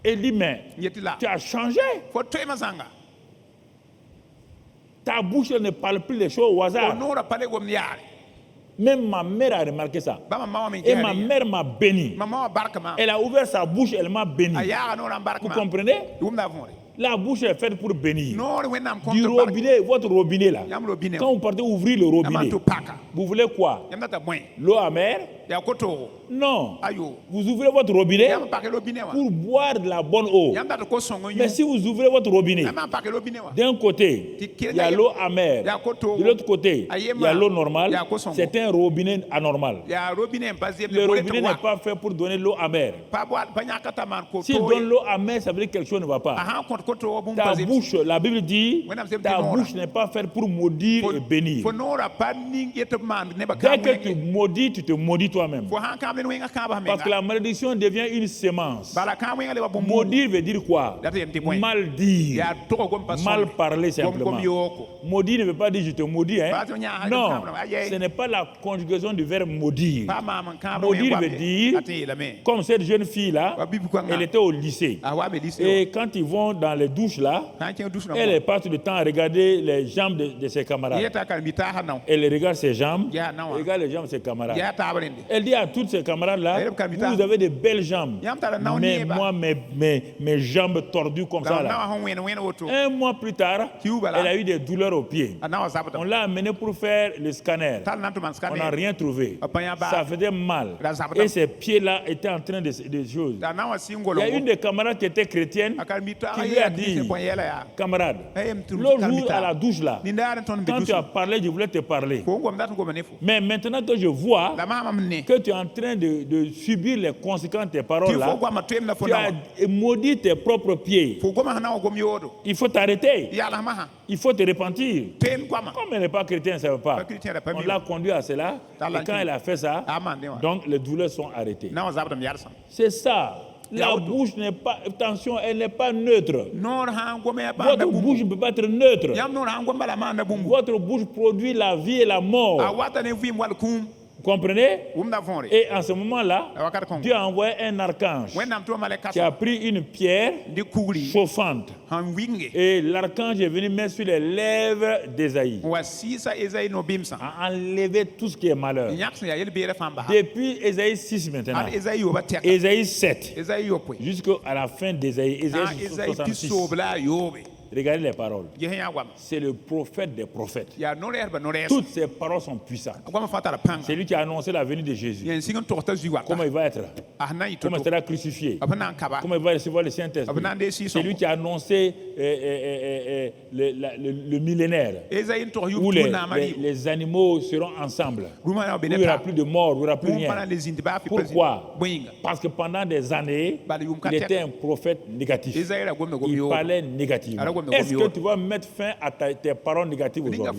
Elle dit mais tu as changé. Ta bouche ne parle plus les choses au hasard. Même ma mère a remarqué ça. Et ma mère m'a béni. Elle a ouvert sa bouche, elle m'a béni. Vous comprenez? La bouche est faite pour bénir. Du robinet, votre robinet là. Quand vous partez ouvrir le robinet, vous voulez quoi? L'eau amère? Non. Vous ouvrez votre robinet pour boire de la bonne eau. Mais si vous ouvrez votre robinet, d'un côté, il y a l'eau amère. De l'autre côté, il y a l'eau normale. C'est un robinet anormal. Le robinet n'est pas fait pour donner l'eau amère. S'il donne l'eau amère, ça veut dire que quelque chose ne va pas. Ta bouche, la Bible dit, ta bouche n'est pas faite pour maudire et bénir. Dès que tu maudis, tu te maudis toi-même. Parce que la malédiction devient une sémence. Maudire veut dire quoi? Mal dire, mal parler simplement. Maudire ne veut pas dire je te maudis. Hein? Non, ce n'est pas la conjugaison du verbe maudire. Maudire veut dire, comme cette jeune fille-là, elle était au lycée. Et quand ils vont dans les douches là, elle passe tout le temps à regarder les jambes de ses camarades. Elle regarde ses jambes, elle regarde les jambes de ses camarades. Elle dit à tous ses camarades là, vous avez de belles jambes, mais moi mes jambes tordues comme ça là. Un mois plus tard, elle a eu des douleurs aux pieds. On l'a amenée pour faire le scanner. On n'a rien trouvé. Ça faisait mal. Et ses pieds là étaient en train de choses. Il y a une des camarades qui était chrétienne qui lui a dit, camarade, l'autre jour à la douche là, quand tu as parlé, je voulais te parler. Mais maintenant que je vois, que tu es en train de subir les conséquences de tes paroles là, tu as maudit tes propres pieds. Il faut t'arrêter. Il faut te repentir. Comme elle n'est pas chrétienne, ça ne veut pas. On l'a conduit à cela. Et quand elle a fait ça, donc les douleurs sont arrêtées. C'est ça. La bouche n'est pas, attention, elle n'est pas neutre. Votre bouche ne peut pas être neutre. Votre bouche produit la vie et la mort. Vous comprenez? Et en ce moment-là, Dieu a envoyé un archange qui a pris une pierre chauffante. Et l'archange est venu mettre sur les lèvres d'Ésaïe. A enlevé tout ce qui est malheur. Depuis Ésaïe 6 maintenant. Ésaïe 7. Jusqu'à la fin d'Ésaïe. Ésaïe 66. Regardez les paroles. C'est le prophète des prophètes. Toutes ces paroles sont puissantes. C'est lui qui a annoncé la venue de Jésus. Comment il va être? Comment il sera crucifié? Comment il va recevoir le Saint-Esprit? C'est lui qui a annoncé le millénaire où les animaux seront ensemble. Où il n'y aura plus de mort, où il n'y aura plus rien. Pourquoi? Parce que pendant des années, il était un prophète négatif. Il parlait négativement. Est-ce que tu vas mettre fin à tes paroles négatives aujourd'hui?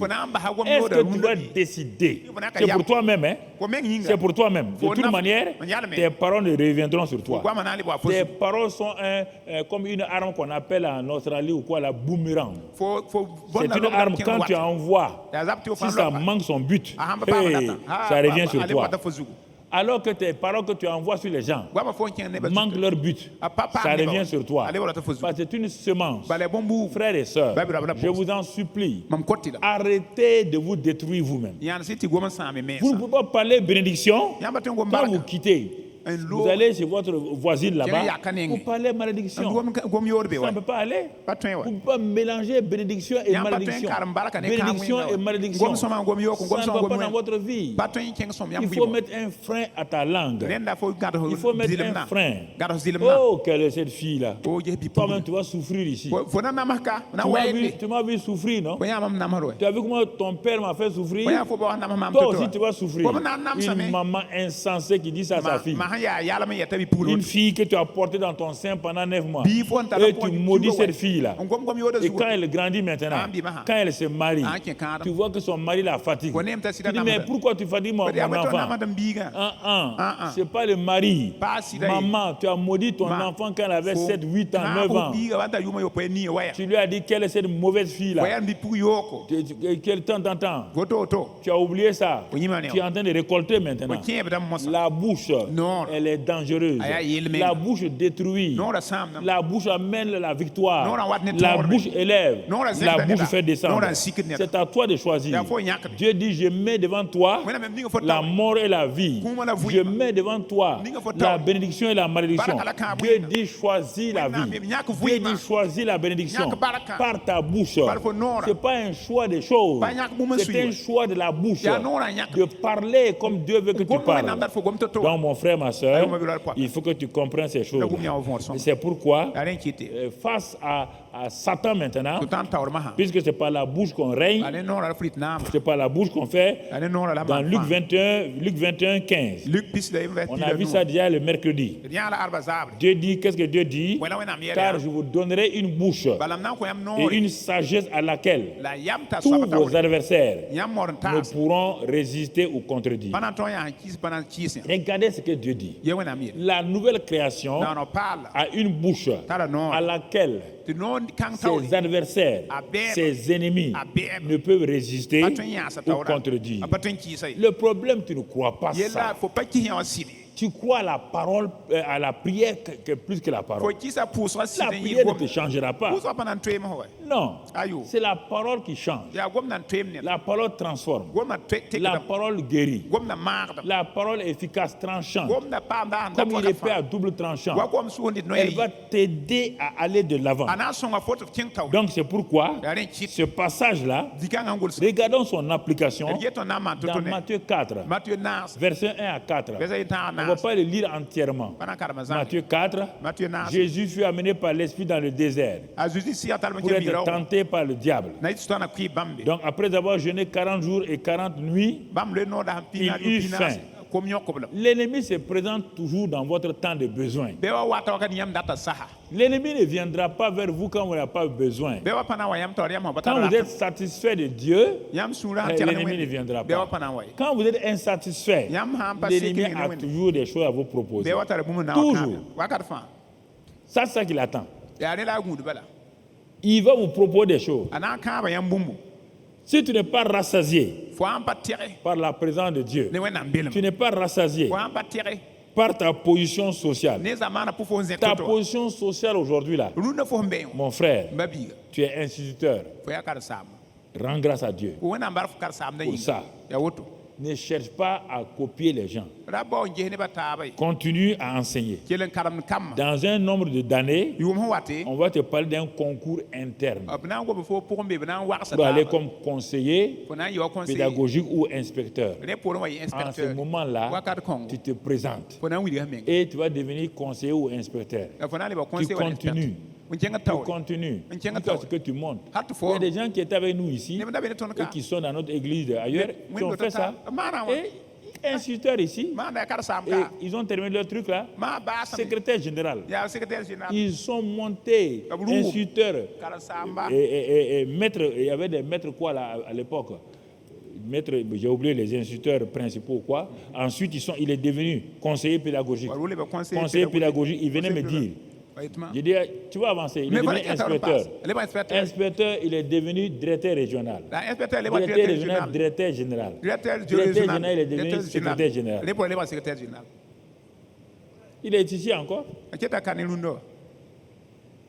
Est-ce que tu vas décider? C'est pour toi-même, hein? C'est pour toi-même. De toute manière, tes paroles ne reviendront sur toi. Tes paroles sont comme une arme qu'on appelle en Australie ou quoi, la boomerang. C'est une arme, quand tu envoies, si ça manque son but, ça revient sur toi. Alors que tes paroles que tu envoies sur les gens manquent leur but, ça revient sur toi. Parce que c'est une semence. Frères et sœurs, je vous en supplie, arrêtez de vous détruire vous-même. Vous ne pouvez pas parler bénédiction quand vous quittez. Vous allez chez votre voisine là-bas, vous parlez malédiction. Ça ne peut pas aller. Vous ne pouvez pas mélanger bénédiction et malédiction. Bénédiction et malédiction. Ça ne va pas dans votre vie. Il faut mettre un frein à ta langue. Il faut mettre un frein. Oh, quelle est cette fille-là? Toi-même, tu vas souffrir ici. Tu m'as vu souffrir, non? Tu as vu comment ton père m'a fait souffrir? Toi aussi, tu vas souffrir. Une maman insensée qui dit ça à sa fille. Une fille que tu as portée dans ton sein pendant 9 mois. Et tu maudis cette fille-là. Et quand elle grandit maintenant, quand elle se marie, tu vois que son mari la fatigue. Tu dis, mais pourquoi tu fatigues mon enfant? C'est pas le mari. Maman, tu as maudit ton enfant quand elle avait 7, 8 ans, 9 ans. Tu lui as dit, quelle est cette mauvaise fille-là? Quel temps t'entends? Tu as oublié ça. Tu es en train de récolter maintenant. La bouche, elle est dangereuse. La bouche détruit. La bouche amène la victoire. La bouche élève. La bouche fait descendre. C'est à toi de choisir. Dieu dit, je mets devant toi la mort et la vie. Je mets devant toi la bénédiction et la malédiction. Dieu dit, choisis la vie. Dieu dit, choisis la bénédiction par ta bouche. Ce n'est pas un choix des choses. C'est un choix de la bouche. De parler comme Dieu veut que tu parles. Donc, mon frère, ma soeur, il faut que tu comprennes ces choses. C'est pourquoi, face à Satan maintenant, puisque c'est par la bouche qu'on règne, c'est par la bouche qu'on fait, dans Luc 21, 15. On a vu ça déjà le mercredi. Dieu dit, qu'est-ce que Dieu dit? Car je vous donnerai une bouche et une sagesse à laquelle tous vos adversaires ne pourront résister ou contredire. Regardez ce que Dieu dit. La nouvelle création a une bouche à laquelle ses adversaires, ses ennemis ne peuvent résister ou contredire. Le problème, tu ne crois pas ça. Tu crois à la parole, à la prière plus que la parole. La prière ne te changera pas. Non, c'est la parole qui change. La parole transforme. La parole guérit. La parole efficace, tranchante. Comme une épée à double tranchant. Elle va t'aider à aller de l'avant. Donc c'est pourquoi ce passage-là, regardons son application dans Matthieu 4, verset 1 à 4. On ne va pas le lire entièrement. Matthieu 4, Jésus fut amené par l'Esprit dans le désert pour être tenté par le diable. Donc après avoir jeûné 40 jours et 40 nuits, il eut faim. L'ennemi se présente toujours dans votre temps de besoin. L'ennemi ne viendra pas vers vous quand vous n'avez pas besoin. Quand vous êtes satisfait de Dieu, l'ennemi ne viendra pas. Quand vous êtes insatisfait, l'ennemi a toujours des choses à vous proposer. Toujours. Ça, c'est ça qu'il attend. Il va vous proposer des choses. Si tu n'es pas rassasié par la présence de Dieu, tu n'es pas rassasié par ta position sociale. Ta position sociale aujourd'hui là, mon frère, tu es instituteur. Rends grâce à Dieu pour ça. Ne cherche pas à copier les gens. Continue à enseigner. Dans un nombre d'années, on va te parler d'un concours interne pour aller comme conseiller pédagogique ou inspecteur. En ce moment-là, tu te présentes et tu vas devenir conseiller ou inspecteur. Tu continues. Tu continues jusqu'à ce que tu montes. Il y a des gens qui étaient avec nous ici et qui sont dans notre église ailleurs qui ont fait ça. Et instituteurs ici, et ils ont terminé leur truc là. Secrétaire général. Ils sont montés instituteurs et maîtres. Il y avait des maîtres quoi là à l'époque. J'ai oublié les instituteurs principaux quoi. Ensuite il est devenu conseiller pédagogique. Conseiller pédagogique, il venait me dire. Je dis, tu vas avancer. Il est devenu inspecteur. Inspecteur, il est devenu directeur régional. Directeur régional, directeur général. Directeur général, il est devenu secrétaire général. Il est ici encore.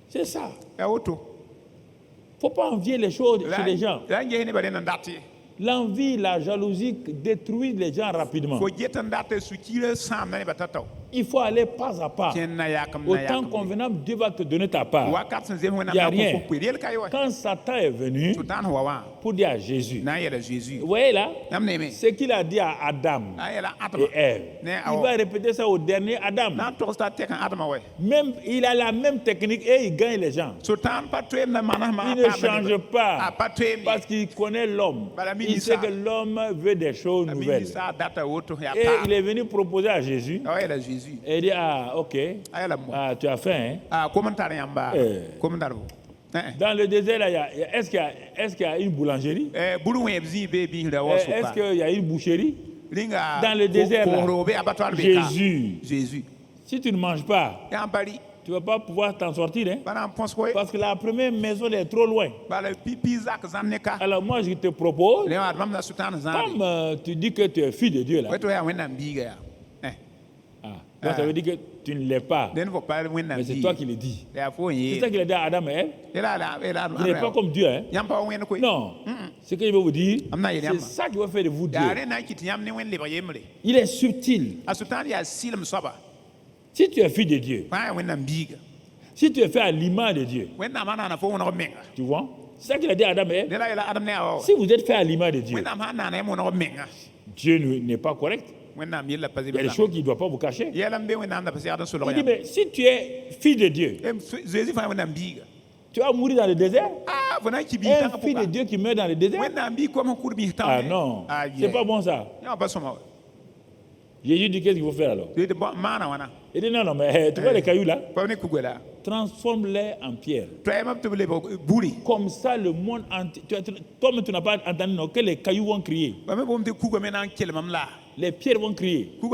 C'est ça. Il ne faut pas envier les choses chez les gens. L'envie, la jalousie détruisent les gens rapidement. Il faut aller pas à pas. Au temps convenable, Dieu va te donner ta part. Il n'y a rien. Quand Satan est venu pour dire à Jésus, vous voyez là, ce qu'il a dit à Adam et Ève, il va répéter ça au dernier Adam. Même, il a la même technique et il gagne les gens. Il ne change pas parce qu'il connaît l'homme. Il sait que l'homme veut des choses nouvelles. Et il est venu proposer à Jésus. Et il dit, ok, tu as faim. Dans le désert, est-ce qu'il y a une boulangerie? Est-ce qu'il y a une boucherie? Dans le désert, là, Jésus, si tu ne manges pas, tu ne vas pas pouvoir t'en sortir. Parce que la première maison est trop loin. Alors moi, je te propose, comme tu dis que tu es fille de Dieu, là, donc ça veut dire que tu ne l'es pas. Mais c'est toi qui le dis. C'est ça qu'il a dit à Adam et Ève. Il n'est pas comme Dieu. Non. Ce que je veux vous dire, c'est ça qui va faire de vous Dieu. Il est subtil. Si tu es fille de Dieu, si tu es fait à l'image de Dieu, tu vois, c'est ça qu'il a dit à Adam et Ève. Si vous êtes fait à l'image de Dieu, Dieu n'est pas correct. Il y a des choses qu'il ne doit pas vous cacher. Il dit, mais si tu es fille de Dieu, tu vas mourir dans le désert. Un fille de Dieu qui meurt dans le désert. Ah non, c'est pas bon ça. Jésus dit, qu'est-ce qu'il faut faire alors? Il dit, non, mais tu vois les cailloux là? Transforme-les en pierre. Comme ça, le monde entier. Toi-même, tu n'as pas entendu que les cailloux vont crier. Les pierres vont crier. Il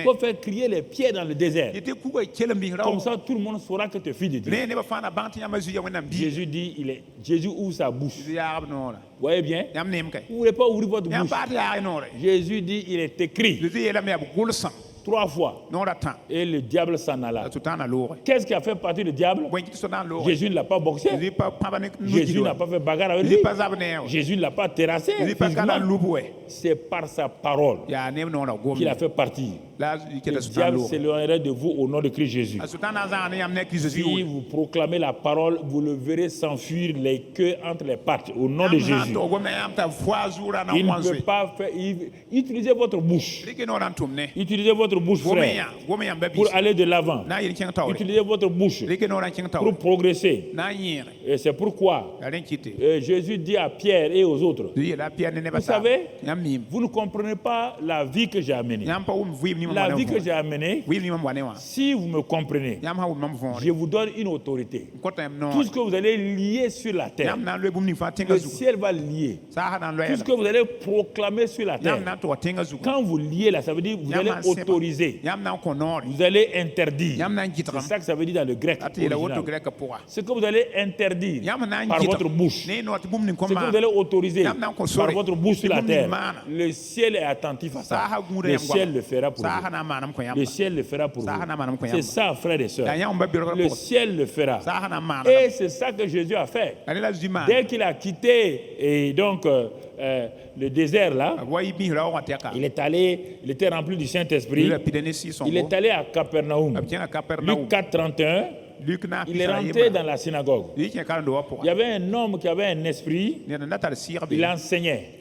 faut faire crier les pierres dans le désert. Comme ça, tout le monde saura que tu es fille de Dieu. Jésus dit, Jésus ouvre sa bouche. Vous voyez bien? Vous ne voulez pas ouvrir votre bouche. Jésus dit, il est écrit 3 fois. Et le diable s'en alla. Qu'est-ce qui a fait partie du diable? Jésus ne l'a pas boxé. Jésus n'a pas fait bagarre avec lui. Jésus ne l'a pas terrassé. C'est par sa parole qu'il a fait partir. Le diable s'éloignerait de vous au nom de Christ Jésus. Si vous proclamez la parole, vous le verrez s'enfuir les queues entre les pattes au nom de Jésus. Il ne peut pas faire. Utilisez votre bouche. Utilisez votre votre bouche, frère, pour aller de l'avant. Utilisez votre bouche pour progresser. Et c'est pourquoi Jésus dit à Pierre et aux autres, vous savez, vous ne comprenez pas la vie que j'ai amenée. La vie que j'ai amenée, si vous me comprenez, je vous donne une autorité. Tout ce que vous allez lier sur la terre, le ciel va lier. Tout ce que vous allez proclamer sur la terre, quand vous liez là, ça veut dire que vous allez autoriser, vous allez interdire. C'est ça que ça veut dire dans le grec original. Ce que vous allez interdire par votre bouche, ce que vous allez autoriser par votre bouche sur la terre, le ciel est attentif à ça. Le ciel le fera pour vous. Le ciel le fera pour vous. C'est ça, frères et sœurs. Le ciel le fera. Et c'est ça que Jésus a fait. Dès qu'il a quitté et donc le désert là, il était rempli du Saint-Esprit. Il est allé à Capernaum. Luc 4:31. Il est rentré dans la synagogue. Il y avait un homme qui avait un esprit. Il enseignait.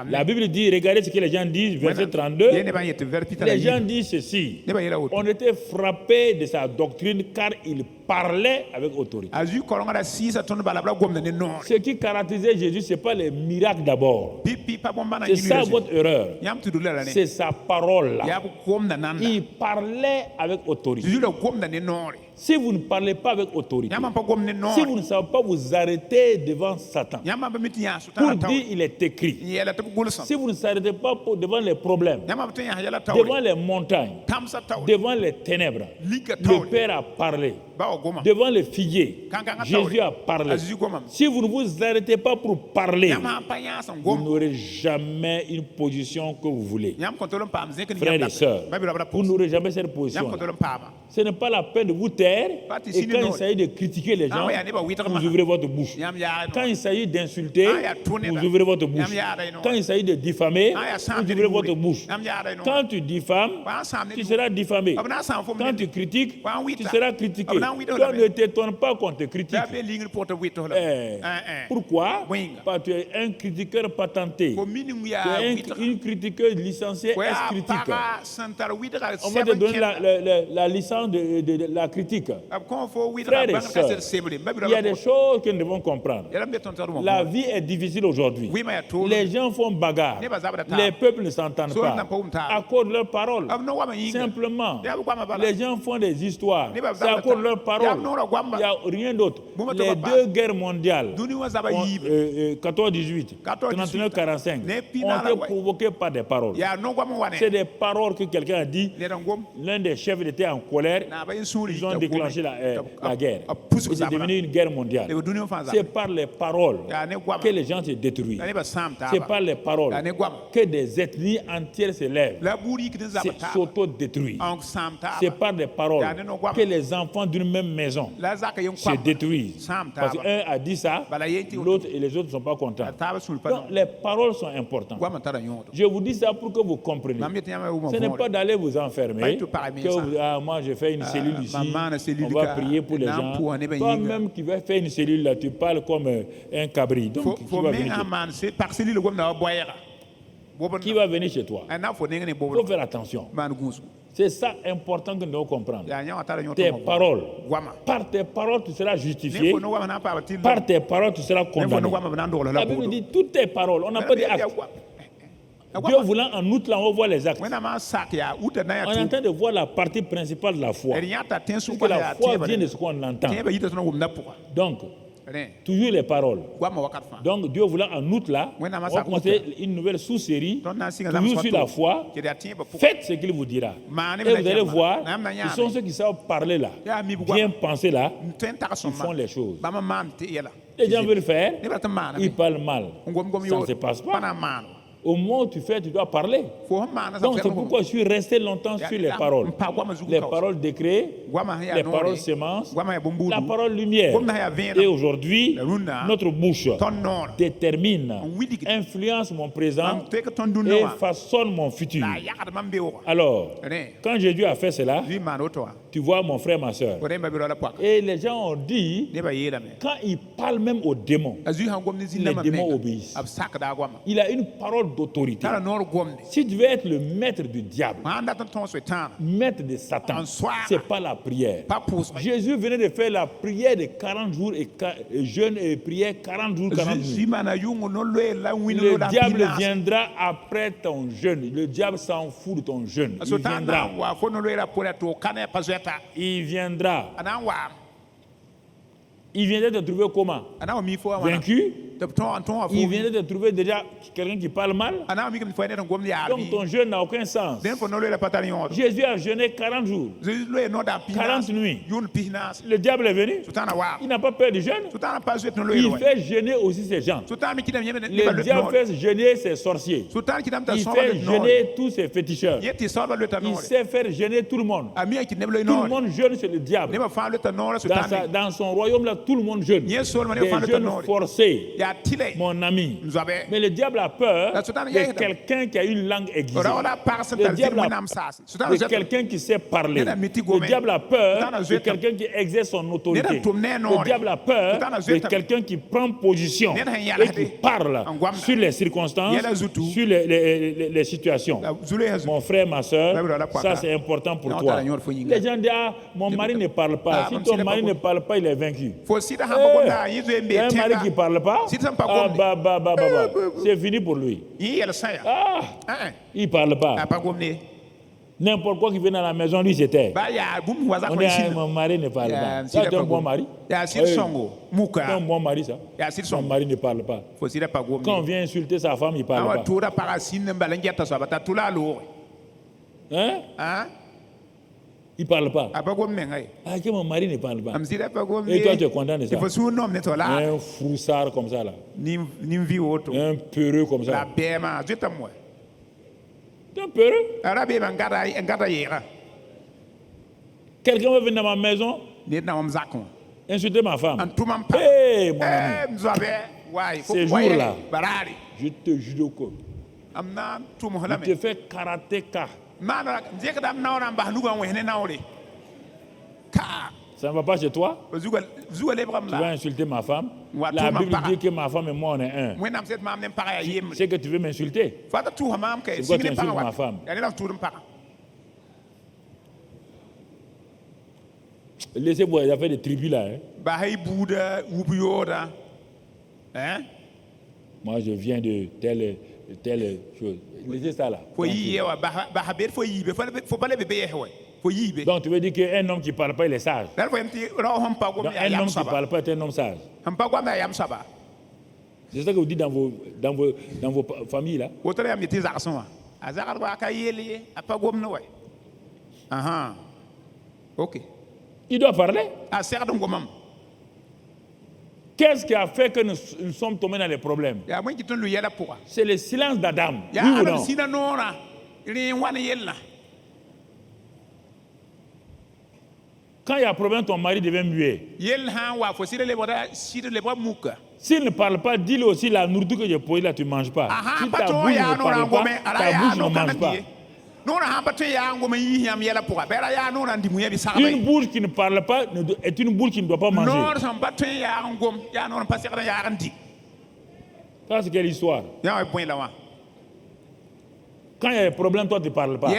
La Bible dit, regardez ce que les gens disent, verset 32. Les gens disent ceci. On était frappé de sa doctrine car il parlait avec autorité. Ce qui caractérisait Jésus, ce n'est pas les miracles d'abord. C'est ça votre erreur. C'est sa parole là. Il parlait avec autorité. Si vous ne parlez pas avec autorité, si vous ne savez pas vous arrêter devant Satan pour dire il est écrit, si vous ne s'arrêtez pas devant les problèmes, devant les montagnes, devant les ténèbres, le Père a parlé. Devant les figuiers, Jésus a parlé. Si vous ne vous arrêtez pas pour parler, vous n'aurez jamais une position que vous voulez. Frères et sœurs, vous n'aurez jamais cette position. Ce n'est pas la peine de vous taire. Et quand il s'agit de critiquer les gens, vous ouvrez votre bouche. Quand il s'agit d'insulter, vous ouvrez votre bouche. Quand il s'agit de diffamer, vous ouvrez votre bouche. Quand tu diffames, tu seras diffamé. Quand tu critiques, tu seras critiqué. Toi, ne t'étonne pas qu'on te critique. Pourquoi? Parce que tu es un critiqueur patenté. Tu es une critiqueuse licenciée S-critique. On va te donner la licence de la critique. Frères et sœurs, il y a des choses que nous devons comprendre. La vie est difficile aujourd'hui. Les gens font bagarre. Les peuples ne s'entendent pas à cause de leurs paroles. Simplement, les gens font des histoires. C'est à cause de leurs paroles. Il n'y a rien d'autre. Les deux guerres mondiales, 14-18, 39-45, ont été provoquées par des paroles. C'est des paroles que quelqu'un a dit. L'un des chefs était en colère. Ils ont déclenché la guerre. C'est devenu une guerre mondiale. C'est par les paroles que les gens se détruisent. C'est par les paroles que des ethnies entières se lèvent, s'auto-détruisent. C'est par les paroles que les enfants d'une même maison se détruisent. Parce qu'un a dit ça, l'autre et les autres ne sont pas contents. Donc les paroles sont importantes. Je vous dis ça pour que vous compreniez. Ce n'est pas d'aller vous enfermer, que moi je fais une cellule ici, on va prier pour les gens. Toi-même qui vas faire une cellule là, tu parles comme un cabri. Donc qui va venir chez toi? Il faut faire attention. C'est ça important que nous devons comprendre. Tes paroles. Par tes paroles, tu seras justifié. Par tes paroles, tu seras condamné. La Bible dit toutes tes paroles. On n'a pas dit actes. Dieu voulant, en outre, là, on voit les actes. On est en train de voir la partie principale de la foi. Parce que la foi vient de ce qu'on entend. Donc, toujours les paroles. Donc, Dieu voulant, en outre, là, on va commencer une nouvelle sous-série, toujours sur la foi. Faites ce qu'il vous dira. Et vous allez voir, ils sont ceux qui savent parler là, bien penser là, ils font les choses. Les gens veulent faire, ils parlent mal. Ça ne se passe pas. Au moment où tu fais, tu dois parler. Donc c'est pourquoi je suis resté longtemps sur les paroles. Les paroles décrets, les paroles semences, la parole lumière. Et aujourd'hui, notre bouche détermine, influence mon présent et façonne mon futur. Alors, quand Jésus a fait cela, Tu vois mon frère, ma soeur. Et les gens ont dit, quand il parle même aux démons, les démons obéissent. Il a une parole d'autorité. Si tu veux être le maître du diable, maître de Satan, ce n'est pas la prière. Jésus venait de faire la prière de 40 jours et jeûne et prière 40 jours, 40 jours. Le diable viendra après ton jeûne. Le diable s'en fout de ton jeûne. Il viendra. Il viendra. Il viendrait te trouver comment? Vaincu? Il viendrait te trouver déjà quelqu'un qui parle mal? Donc ton jeûne n'a aucun sens. Jésus a jeûné 40 jours, 40 nuits. Le diable est venu. Il n'a pas peur du jeûne. Il fait jeûner aussi ses gens. Le diable fait jeûner ses sorciers. Il fait jeûner tous ses féticheurs. Il sait faire jeûner tout le monde. Tout le monde jeûne sur le diable. Dans son royaume là, tout le monde jeûne. Des jeûnes forcés. Mon ami. Mais le diable a peur de quelqu'un qui a une langue aiguisée. Le diable a peur de quelqu'un qui sait parler. Le diable a peur de quelqu'un qui exerce son autorité. Le diable a peur de quelqu'un qui prend position et qui parle sur les circonstances, sur les situations. Mon frère, ma soeur, ça c'est important pour toi. Les gens disent, ah, mon mari ne parle pas. Si ton mari ne parle pas, il est vaincu. Il y a un mari qui ne parle pas. C'est fini pour lui. Il ne parle pas. N'importe quoi qui vient dans la maison, lui, c'était. On dit, mon mari ne parle pas. Ça, c'est un bon mari. C'est un bon mari, ça. Mon mari ne parle pas. Quand on vient insulter sa femme, il ne parle pas. Hein? Il ne parle pas. Ah, que mon mari ne parle pas. Et toi, tu es content de ça. Un froussard comme ça, là. Un peureux comme ça. Tu es un peureux. Quelqu'un va venir dans ma maison, insulter ma femme. Hé, mon ami. Ces jours-là, je te jure que je te fais karatéka. Ça ne va pas chez toi? Tu vas insulter ma femme. La Bible dit que ma femme et moi on est un. C'est que tu veux m'insulter. C'est pourquoi tu insultes ma femme. Laissez-moi, il y a fait des tribus là. Moi je viens de telle chose. Laissez ça là. Donc tu veux dire qu'un homme qui ne parle pas, il est sage. Donc, un homme qui ne parle pas est un homme sage. C'est ça que vous dites dans vos familles là. Ok. Il doit parler. Qu'est-ce qui a fait que nous sommes tombés dans les problèmes? C'est le silence d'Adam. Oui ou non? Quand il y a un problème, ton mari devient muet. S'il ne parle pas, dis-le aussi, la nourriture que j'ai posée là, tu ne manges pas. Si ta bouche ne parle pas, ta bouche ne mange pas. Une bouche qui ne parle pas est une bouche qui ne doit pas manger. Ça, c'est quelle histoire? Quand il y a des problèmes, toi, tu ne parles pas.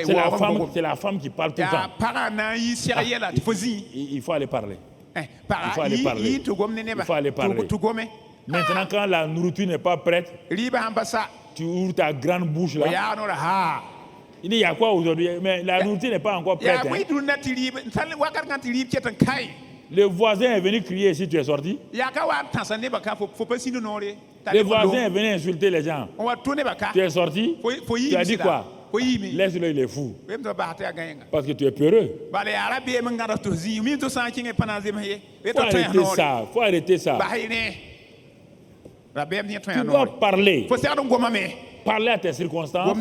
C'est la femme qui parle tout le temps. Il faut aller parler. Il faut aller parler. Il faut aller parler. Maintenant, quand la nourriture n'est pas prête, tu ouvres ta grande bouche là. Il dit, il y a quoi aujourd'hui? Mais la nourriture n'est pas encore prête. Le voisin est venu crier si tu es sorti. Le voisin est venu insulter les gens. Tu es sorti. Tu as dit quoi? Laisse-le, il est fou. Parce que tu es peureux. Faut arrêter ça. Tu dois parler. Parler à tes circonstances.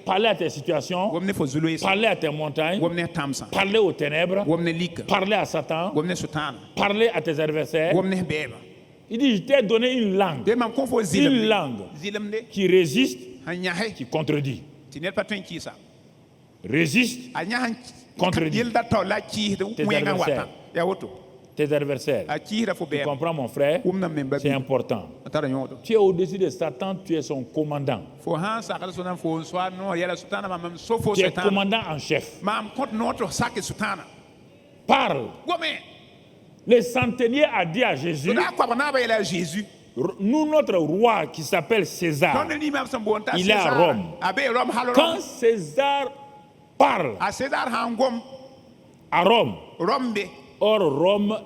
Parler à tes situations. Parler à tes montagnes. Parler aux ténèbres. Parler à Satan. Parler à tes adversaires. Il dit, je t'ai donné une langue. Une langue qui résiste, qui contredit. Résiste, contredit tes adversaires. Tu comprends, mon frère? C'est important. Tu es au-dessus de Satan, tu es son commandant. Tu es commandant en chef. Parle. Le centenier a dit à Jésus, nous, notre roi qui s'appelle César, il est à Rome. Quand César parle à Rome, or Rome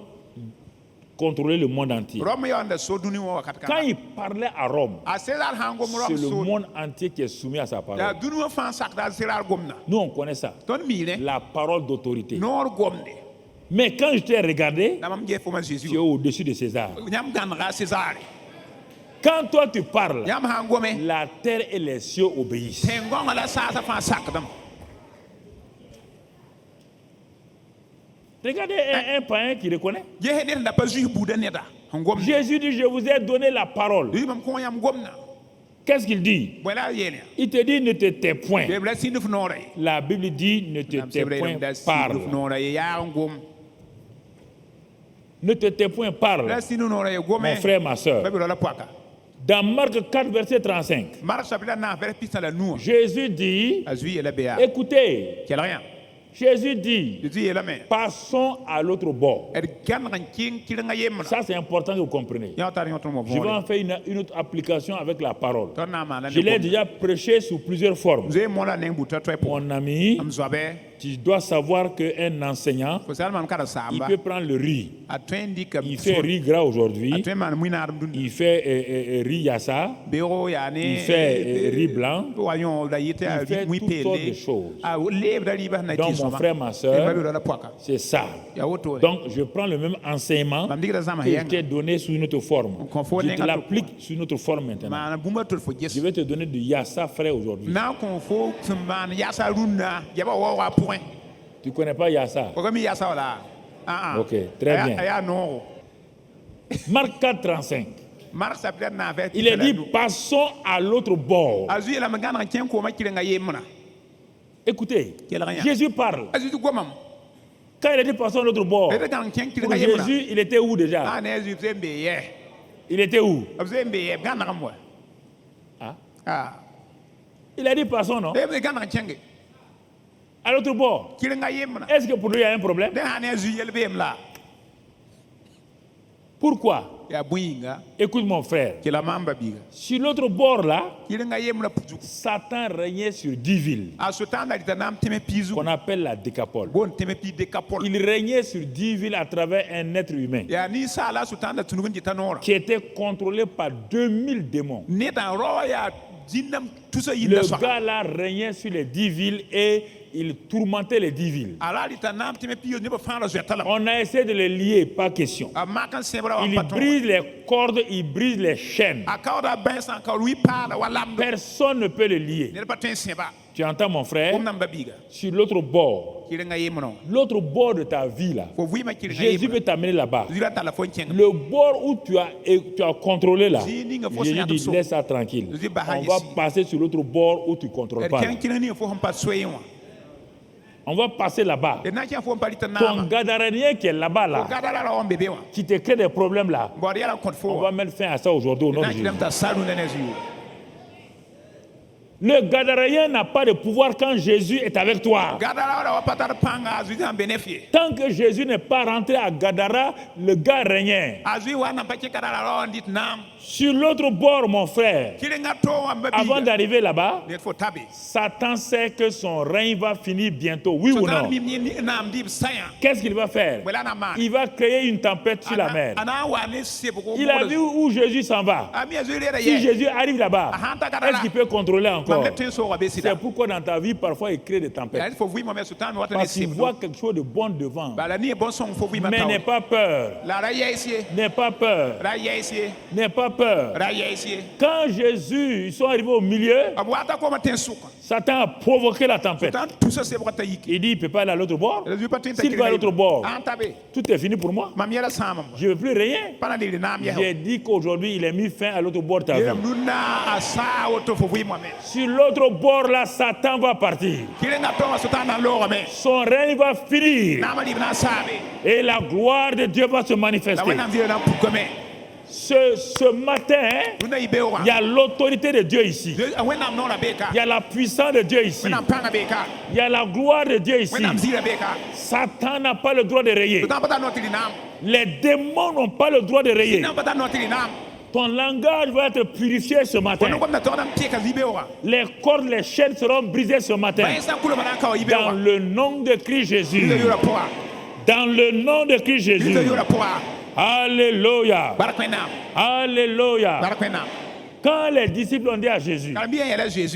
contrôlait le monde entier. Quand il parlait à Rome, c'est le monde entier qui est soumis à sa parole. Nous, on connaît ça. La parole d'autorité. Mais quand je t'ai regardé, tu es au-dessus de César. Quand toi tu parles, la terre et les cieux obéissent. Regardez un païen qui reconnaît. Jésus dit, je vous ai donné la parole. Qu'est-ce qu'il dit? Il te dit, ne te tais point. La Bible dit, ne te tais point, parle. Ne te tais point, parle. Mon frère, ma soeur. Dans Marc 4, verset 35, Jésus dit, écoutez, Jésus dit, passons à l'autre bord. Ça, c'est important que vous compreniez. Je vais en faire une autre application avec la parole. Je l'ai déjà prêché sous plusieurs formes. Mon ami, tu dois savoir qu'un enseignant, il peut prendre le riz. Il fait riz gras aujourd'hui. Il fait riz yassa. Il fait riz blanc. Il fait toutes sortes de choses. Donc, mon frère, ma soeur, c'est ça. Donc, je prends le même enseignement que je t'ai donné sous une autre forme. Je te l'applique sous une autre forme maintenant. Je vais te donner du yassa frais aujourd'hui. Tu ne connais pas Yassa? Ok, très bien. Marc 4, 35. Il est dit, passons à l'autre bord. Écoutez, Jésus parle. Quand il a dit passons à l'autre bord, pour Jésus, il était où déjà? Il était où? Ah. Il a dit passons, non? À l'autre bord. Est-ce que pour lui il y a un problème? Pourquoi? Écoute mon frère. Sur l'autre bord là, Satan régnait sur 10 villes qu'on appelle la Décapole. Il régnait sur 10 villes à travers un être humain qui était contrôlé par 2000 démons. Le gars là régnait sur les 10 villes et il tourmentait les 10 villes. On a essayé de les lier, pas question. Il brise les cordes, il brise les chaînes. Personne ne peut les lier. Tu entends mon frère? Sur l'autre bord de ta vie là, Jésus veut t'amener là-bas. Le bord où tu as contrôlé là, Jésus dit laisse ça tranquille. On va passer sur l'autre bord où tu ne contrôles pas. On va passer là-bas. Ton gadarénien qui est là-bas, là, qui te crée des problèmes là, on va mettre fin à ça aujourd'hui au nom de Jésus. Le Gadaréen n'a pas de pouvoir quand Jésus est avec toi. Tant que Jésus n'est pas rentré à Gadara, le gars régnait. Sur l'autre bord, mon frère, avant d'arriver là-bas, Satan sait que son règne va finir bientôt, oui ou non? Qu'est-ce qu'il va faire? Il va créer une tempête sur la mer. Il a vu où Jésus s'en va. Si Jésus arrive là-bas, est-ce qu'il peut contrôler encore? C'est pourquoi dans ta vie, parfois, il crée des tempêtes. Parce qu'il voit quelque chose de bon devant. Mais n'aie pas peur. N'aie pas peur. N'aie pas peur. Quand Jésus, ils sont arrivés au milieu, Satan a provoqué la tempête. Il dit, il ne peut pas aller à l'autre bord. S'il va à l'autre bord, tout est fini pour moi. Je ne veux plus rien. J'ai dit qu'aujourd'hui, il a mis fin à l'autre bord de ta vie. Sur l'autre bord, là, Satan va partir. Son règne va finir. Et la gloire de Dieu va se manifester. Ce matin, il y a l'autorité de Dieu ici. Il y a la puissance de Dieu ici. Il y a la gloire de Dieu ici. Satan n'a pas le droit de rayer. Les démons n'ont pas le droit de rayer. Ton langage va être purifié ce matin. Les cordes, les chaînes seront brisées ce matin. Dans le nom de Christ Jésus. Dans le nom de Christ Jésus. Alléluia. Alléluia. Quand les disciples ont dit à Jésus,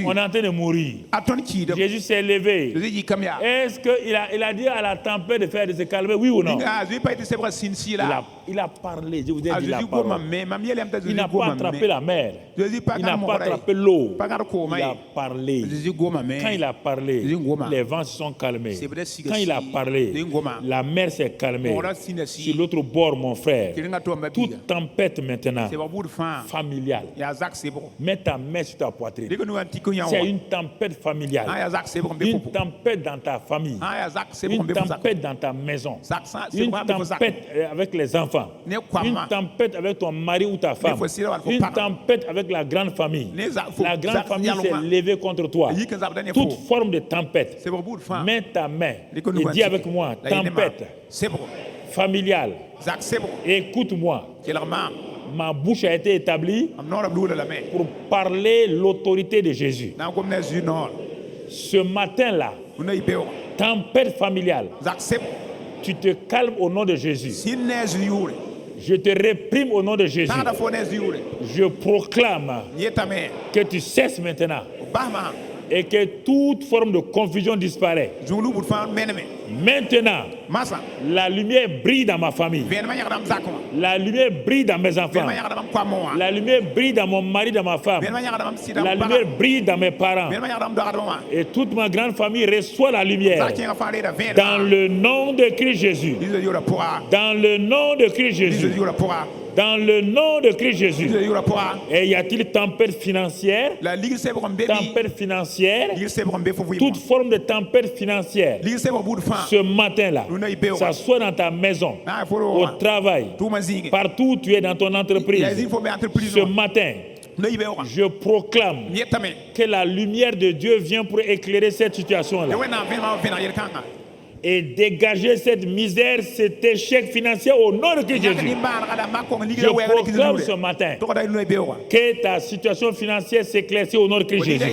on est en train de mourir, Jésus s'est levé. Est-ce qu'il a dit à la tempête de se calmer, oui ou non? Il a parlé, je vous ai dit la parole. Il n'a pas attrapé la mer. Il n'a pas attrapé l'eau. Il a parlé. Quand il a parlé, les vents se sont calmés. Quand il a parlé, la mer s'est calmée. Sur l'autre bord, mon frère, toute tempête maintenant, familiale, mets ta main sur ta poitrine. C'est une tempête familiale. Une tempête dans ta famille. Une tempête dans ta maison. Une tempête avec les enfants. Une tempête avec ton mari ou ta femme. Une tempête avec la grande famille. La grande famille s'est levée contre toi. Toute forme de tempête. Mets ta main et dis avec moi, tempête familiale. Écoute-moi. Ma bouche a été établie pour parler l'autorité de Jésus. Ce matin-là, tempête familiale, tu te calmes au nom de Jésus. Je te réprime au nom de Jésus. Je proclame que tu cesses maintenant et que toute forme de confusion disparaît. Maintenant, la lumière brille dans ma famille. La lumière brille dans mes enfants. La lumière brille dans mon mari, dans ma femme. La lumière brille dans mes parents. Et toute ma grande famille reçoit la lumière. Dans le nom de Christ Jésus. Dans le nom de Christ Jésus. Dans le nom de Christ Jésus. Et y a-t-il tempête financière? Tempête financière. Toute forme de tempête financière. Ce matin-là, ça soit dans ta maison, au travail, partout où tu es dans ton entreprise. Ce matin, je proclame que la lumière de Dieu vient pour éclairer cette situation-là. Et dégager cette misère, cet échec financier au nom de Christ Jésus. Je proclame ce matin que ta situation financière s'éclaircit au nom de Christ Jésus.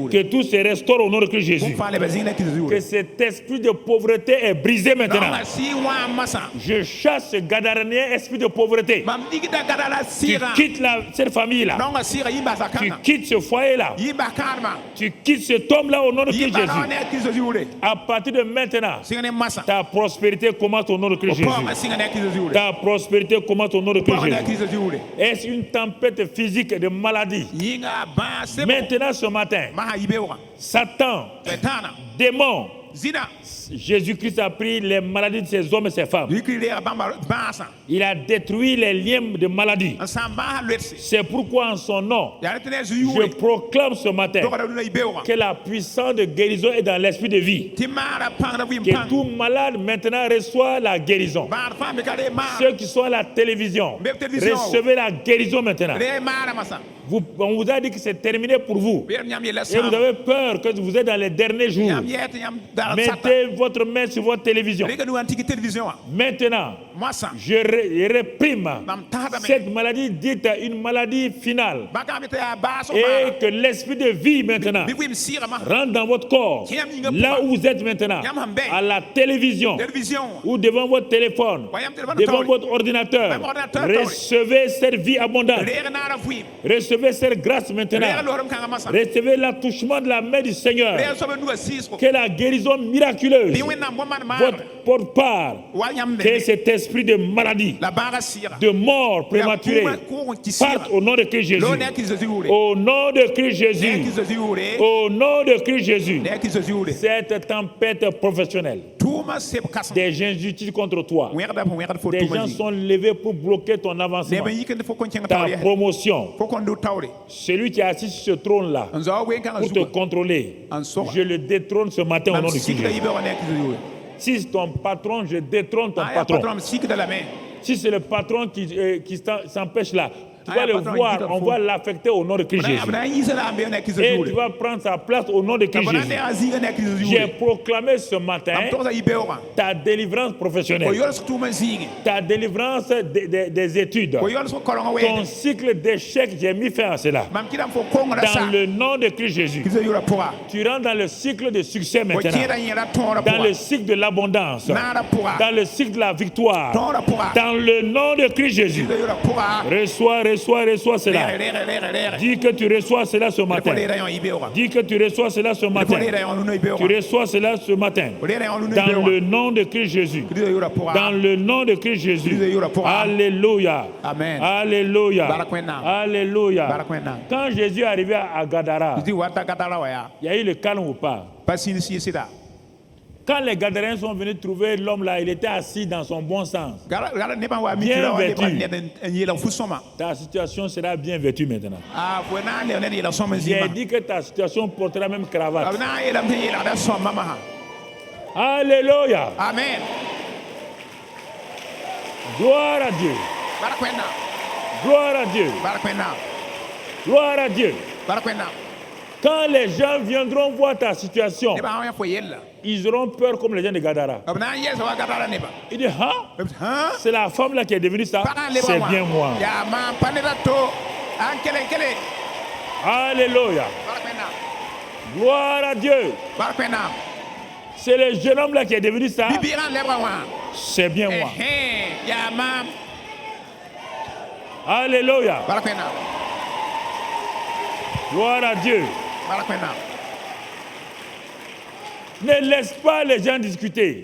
Que tout se restaure au nom de Christ Jésus. Que cet esprit de pauvreté est brisé maintenant. Je chasse ce gadarénien esprit de pauvreté. Tu quittes cette famille-là. Tu quittes ce foyer-là. Tu quittes cet homme-là au nom de Christ Jésus. À partir de maintenant, ta prospérité commence au nom de Christ Jésus. Ta prospérité commence au nom de Christ Jésus. Est-ce une tempête physique de maladie? Maintenant, ce matin, Satan, démon, Jésus-Christ a pris les maladies de ces hommes et ces femmes. Il a détruit les liens de maladie. C'est pourquoi en son nom, je proclame ce matin que la puissance de guérison est dans l'esprit de vie. Que tout malade maintenant reçoit la guérison. Ceux qui sont à la télévision, recevez la guérison maintenant. On vous a dit que c'est terminé pour vous. Et vous avez peur que vous êtes dans les derniers jours. Mettez votre main sur votre télévision. Maintenant, je réprime cette maladie dite une maladie finale. Et que l'esprit de vie maintenant rentre dans votre corps. Là où vous êtes maintenant, à la télévision ou devant votre téléphone, devant votre ordinateur, recevez cette vie abondante. Recevez cette grâce maintenant. Recevez l'attouchement de la main du Seigneur. Que la guérison miraculeuse votre porte-part. Que cet esprit de maladie, de mort prématurée, parte au nom de Christ Jésus. Au nom de Christ Jésus. Au nom de Christ Jésus. Cette tempête professionnelle Des injustices contre toi. Des gens sont levés pour bloquer ton avancement, ta promotion. Celui qui est assis sur ce trône-là pour te contrôler, je le détrône ce matin au nom de Jésus. Si c'est ton patron, je détrône ton patron. Si c'est le patron qui s'empêche là, tu vas le voir, on va l'affecter au nom de Christ Jésus. Et tu vas prendre sa place au nom de Christ Jésus. J'ai proclamé ce matin ta délivrance professionnelle, ta délivrance des études, ton cycle d'échec, j'ai mis fin à cela. Dans le nom de Christ Jésus, tu rentres dans le cycle de succès maintenant, dans le cycle de l'abondance, dans le cycle de la victoire, dans le nom de Christ Jésus. Reçois cela. Dis que tu reçois cela ce matin. Dis que tu reçois cela ce matin. Tu reçois cela ce matin. Dans le nom de Christ Jésus. Dans le nom de Christ Jésus. Alléluia. Alléluia. Alléluia. Quand Jésus est arrivé à Gadara, il y a eu le calme ou pas? Quand les Gadaréens sont venus trouver l'homme là, il était assis dans son bon sens, bien vêtu. Ta situation sera bien vêtue maintenant. J'ai dit que ta situation portera même cravate. Alléluia. Amen. Gloire à Dieu. Gloire à Dieu. Gloire à Dieu. Quand les gens viendront voir ta situation, ils auront peur comme les gens de Gadara. Il dit, c'est la femme là qui est devenue ça. C'est bien moi. Alléluia. Gloire à Dieu. C'est le jeune homme là qui est devenu ça. C'est bien moi. Alléluia. Gloire à Dieu. Ne laisse pas les gens discuter.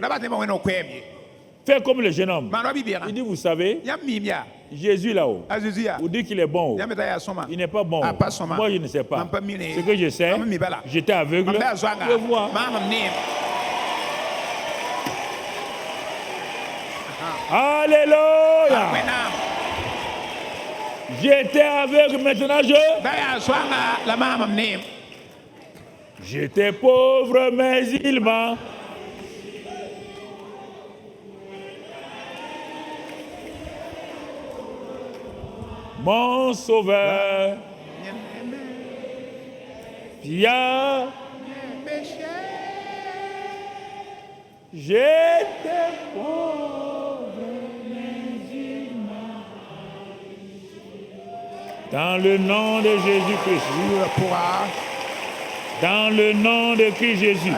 Fais comme le jeune homme. Il dit, vous savez, Jésus là-haut, vous dites qu'il est bon. Il n'est pas bon. Moi, je ne sais pas. Ce que je sais, j'étais aveugle. Je vois. Alléluia. J'étais aveugle, maintenant j'étais pauvre, mais il m'a. Mon sauveur, Pia, j'étais pauvre, mais il m'a. Dans le nom de Jésus-Christ. Dans le nom de Christ Jésus.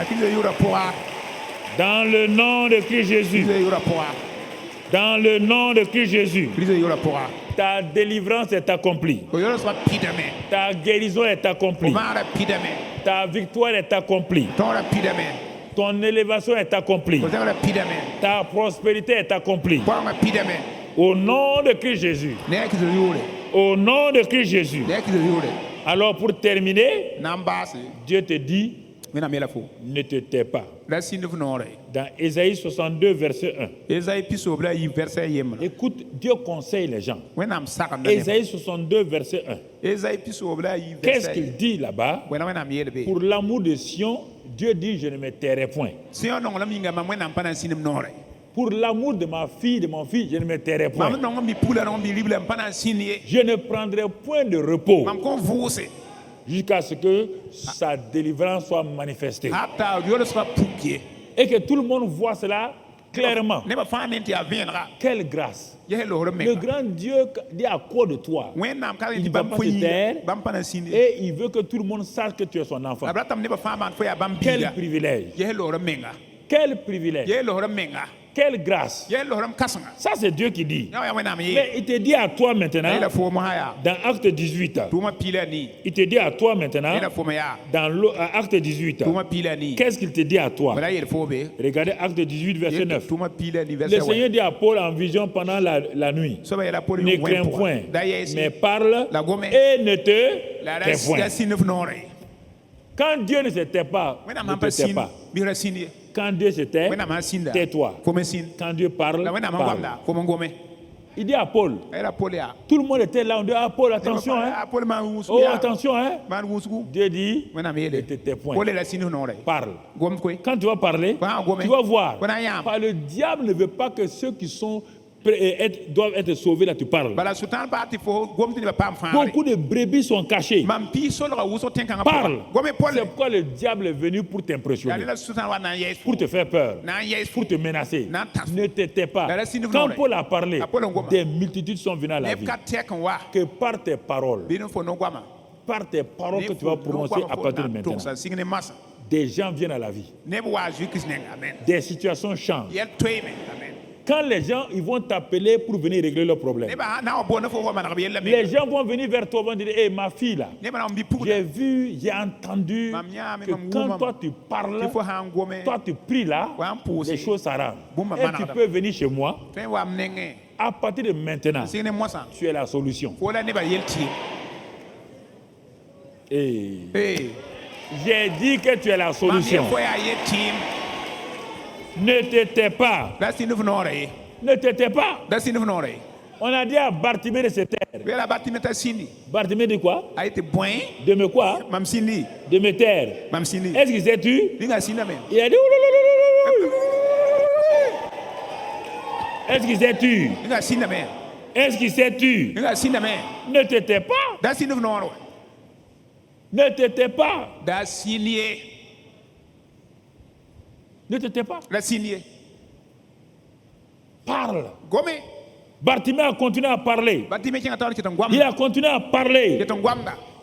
Dans le nom de Christ Jésus. Dans le nom de Christ Jésus. Ta délivrance est accomplie. Ta guérison est accomplie. Ta victoire est accomplie. Ton élévation est accomplie. Ta prospérité est accomplie. Au nom de Christ Jésus. Au nom de Christ Jésus. Alors pour terminer, Dieu te dit, ne te tais pas. Dans Ésaïe 62, verset 1. Écoute, Dieu conseille les gens. Ésaïe 62, verset 1. Qu'est-ce qu'il dit là-bas? Pour l'amour de Sion, Dieu dit, je ne me tairai point. Pour l'amour de ma fille, de mon fils, je ne me tairai point. Je ne prendrai point de repos jusqu'à ce que sa délivrance soit manifestée. Et que tout le monde voit cela clairement. Quelle grâce. Le grand Dieu dit à quoi de toi? Il ne va pas se taire et il veut que tout le monde sache que tu es son enfant. Quel privilège. Quel privilège. Quelle grâce. Ça, c'est Dieu qui dit. Mais il te dit à toi maintenant, dans Acte 18, il te dit à toi maintenant, dans Acte 18, qu'est-ce qu'il te dit à toi? Regardez Acte 18, verset 9. Le Seigneur dit à Paul en vision pendant la nuit, ne crains point, mais parle et ne te tais point. Quand Dieu ne se tait pas, ne te tais pas. Quand Dieu se tait, tais-toi. Quand Dieu parle, parle. Il dit à Paul, tout le monde était là, on dit à Paul, attention, hein. Oh, attention, hein. Dieu dit, ne te tais point. Parle. Quand tu vas parler, tu vas voir. Car le diable ne veut pas que ceux qui sont doivent être sauvés, là tu parles. Beaucoup de brebis sont cachées. Parle. C'est pourquoi le diable est venu pour t'impressionner, pour te faire peur, pour te menacer. Ne te tais pas. Quand Paul a parlé, des multitudes sont venues à la vie. Que par tes paroles que tu vas prononcer à partir de maintenant, des gens viennent à la vie. Des situations changent. Quand les gens ils vont t'appeler pour venir régler leurs problèmes, les gens vont venir vers toi et vont dire, hey, ma fille là, j'ai vu, j'ai entendu que quand toi tu parles, toi tu pries là, les choses s'arrangent. Et tu peux venir chez moi. À partir de maintenant, tu es la solution. Et j'ai dit que tu es la solution. Ne te tais pas. Ne te tais pas. On a dit à Bartimée de se taire. Bartimée dit quoi? De me quoi? De me taire. Est-ce qu'il s'est tu? Il a dit est-ce qu'il s'est tu? Est-ce qu'il s'est tu? Ne te tais pas. Ne te tais pas. Ne te tais pas. Parle. Bartimée a continué à parler. Il a continué à parler.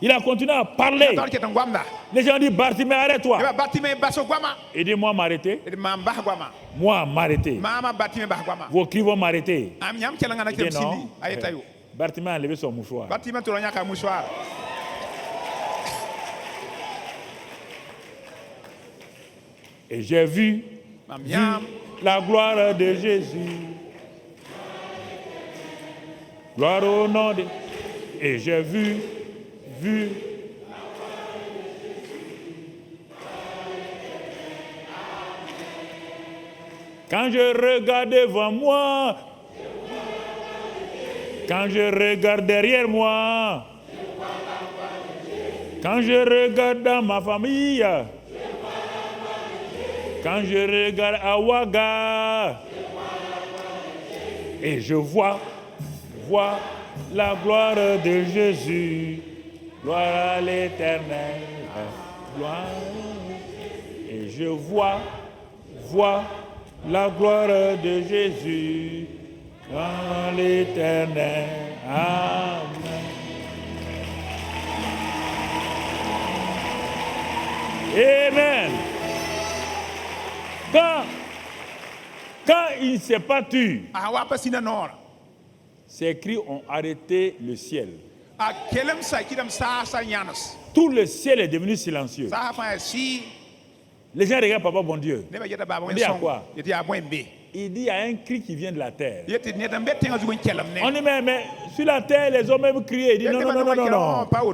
Il a continué à parler. Les gens disent, Bartimée, arrête-toi. Il dit, moi m'arrêter. Moi m'arrêter. Vos cris vont m'arrêter. Il dit non. Bartimée a enlevé son mouchoir. Et j'ai vu la gloire de Jésus. Gloire au nom de... Et j'ai vu. Quand je regarde devant moi, quand je regarde derrière moi, quand je regarde dans ma famille, quand je regarde à Ouaga, et je vois la gloire de Jésus, gloire à l'Éternel, gloire. Et je vois la gloire de Jésus, gloire à l'Éternel. Amen. Amen. Quand il ne s'est pas tué, ces cris ont arrêté le ciel. Tout le ciel est devenu silencieux. Les gens regardent Papa bon Dieu. On dit à quoi? Il dit il y a un cri qui vient de la terre. On dit mais sur la terre les hommes même crié. Il dit non.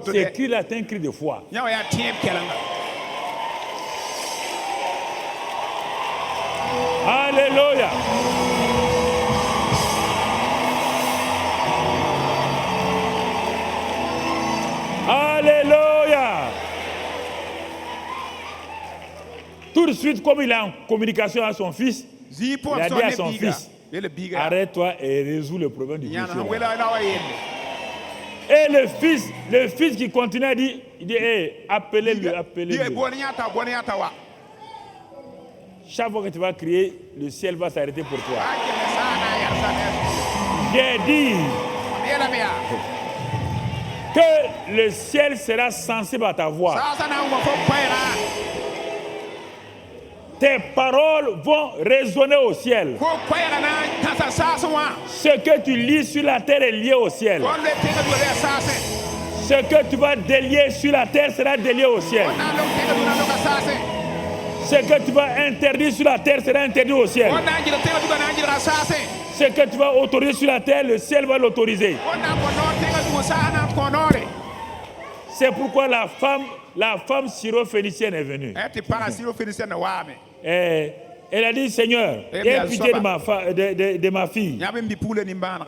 Ce cri là c'est un cri de foi. Alléluia. Alléluia. Tout de suite, comme il est en communication avec son fils, il a dit à son fils, arrête-toi et résous le problème du péché. Et le fils qui continue à dire, il dit, hey, appelez-le. Chaque fois que tu vas crier, le ciel va s'arrêter pour toi. J'ai dit que le ciel sera sensible à ta voix. Tes paroles vont résonner au ciel. Ce que tu lis sur la terre est lié au ciel. Ce que tu vas délier sur la terre sera délié au ciel. Ce que tu vas interdire sur la terre sera interdit au ciel. Ce que tu vas autoriser sur la terre, le ciel va l'autoriser. C'est pourquoi la femme syro-phénicienne est venue. Elle a dit, Seigneur, aie pitié de ma fille.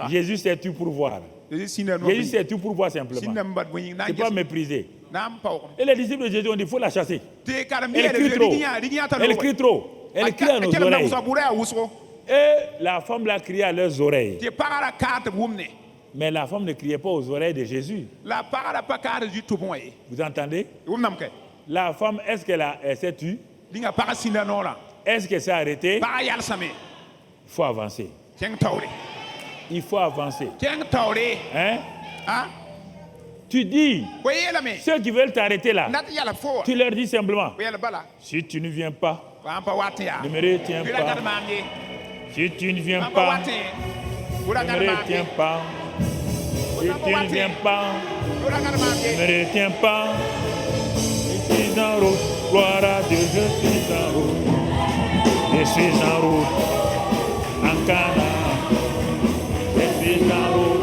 Jésus s'est tu pour voir. Jésus s'est tu pour voir simplement. C'est pas mépriser. Et les disciples de Jésus ont dit, il faut la chasser. Elle crie trop. Elle crie trop. Elle crie à nos oreilles. Et la femme l'a crié à leurs oreilles. Mais la femme ne criait pas aux oreilles de Jésus. Vous entendez? La femme, est-ce qu'elle s'est tue? Est-ce qu'elle s'est arrêtée? Il faut avancer. Il faut avancer. Hein? Tu dis, ceux qui veulent t'arrêter là, tu leur dis simplement, si tu ne viens pas, ne me retiens pas. Si tu ne viens pas, ne me retiens pas. Si tu ne viens pas, ne me retiens pas. Je suis en route, gloire à Dieu, je suis en route. Je suis en route, en Canaan. Je suis en route.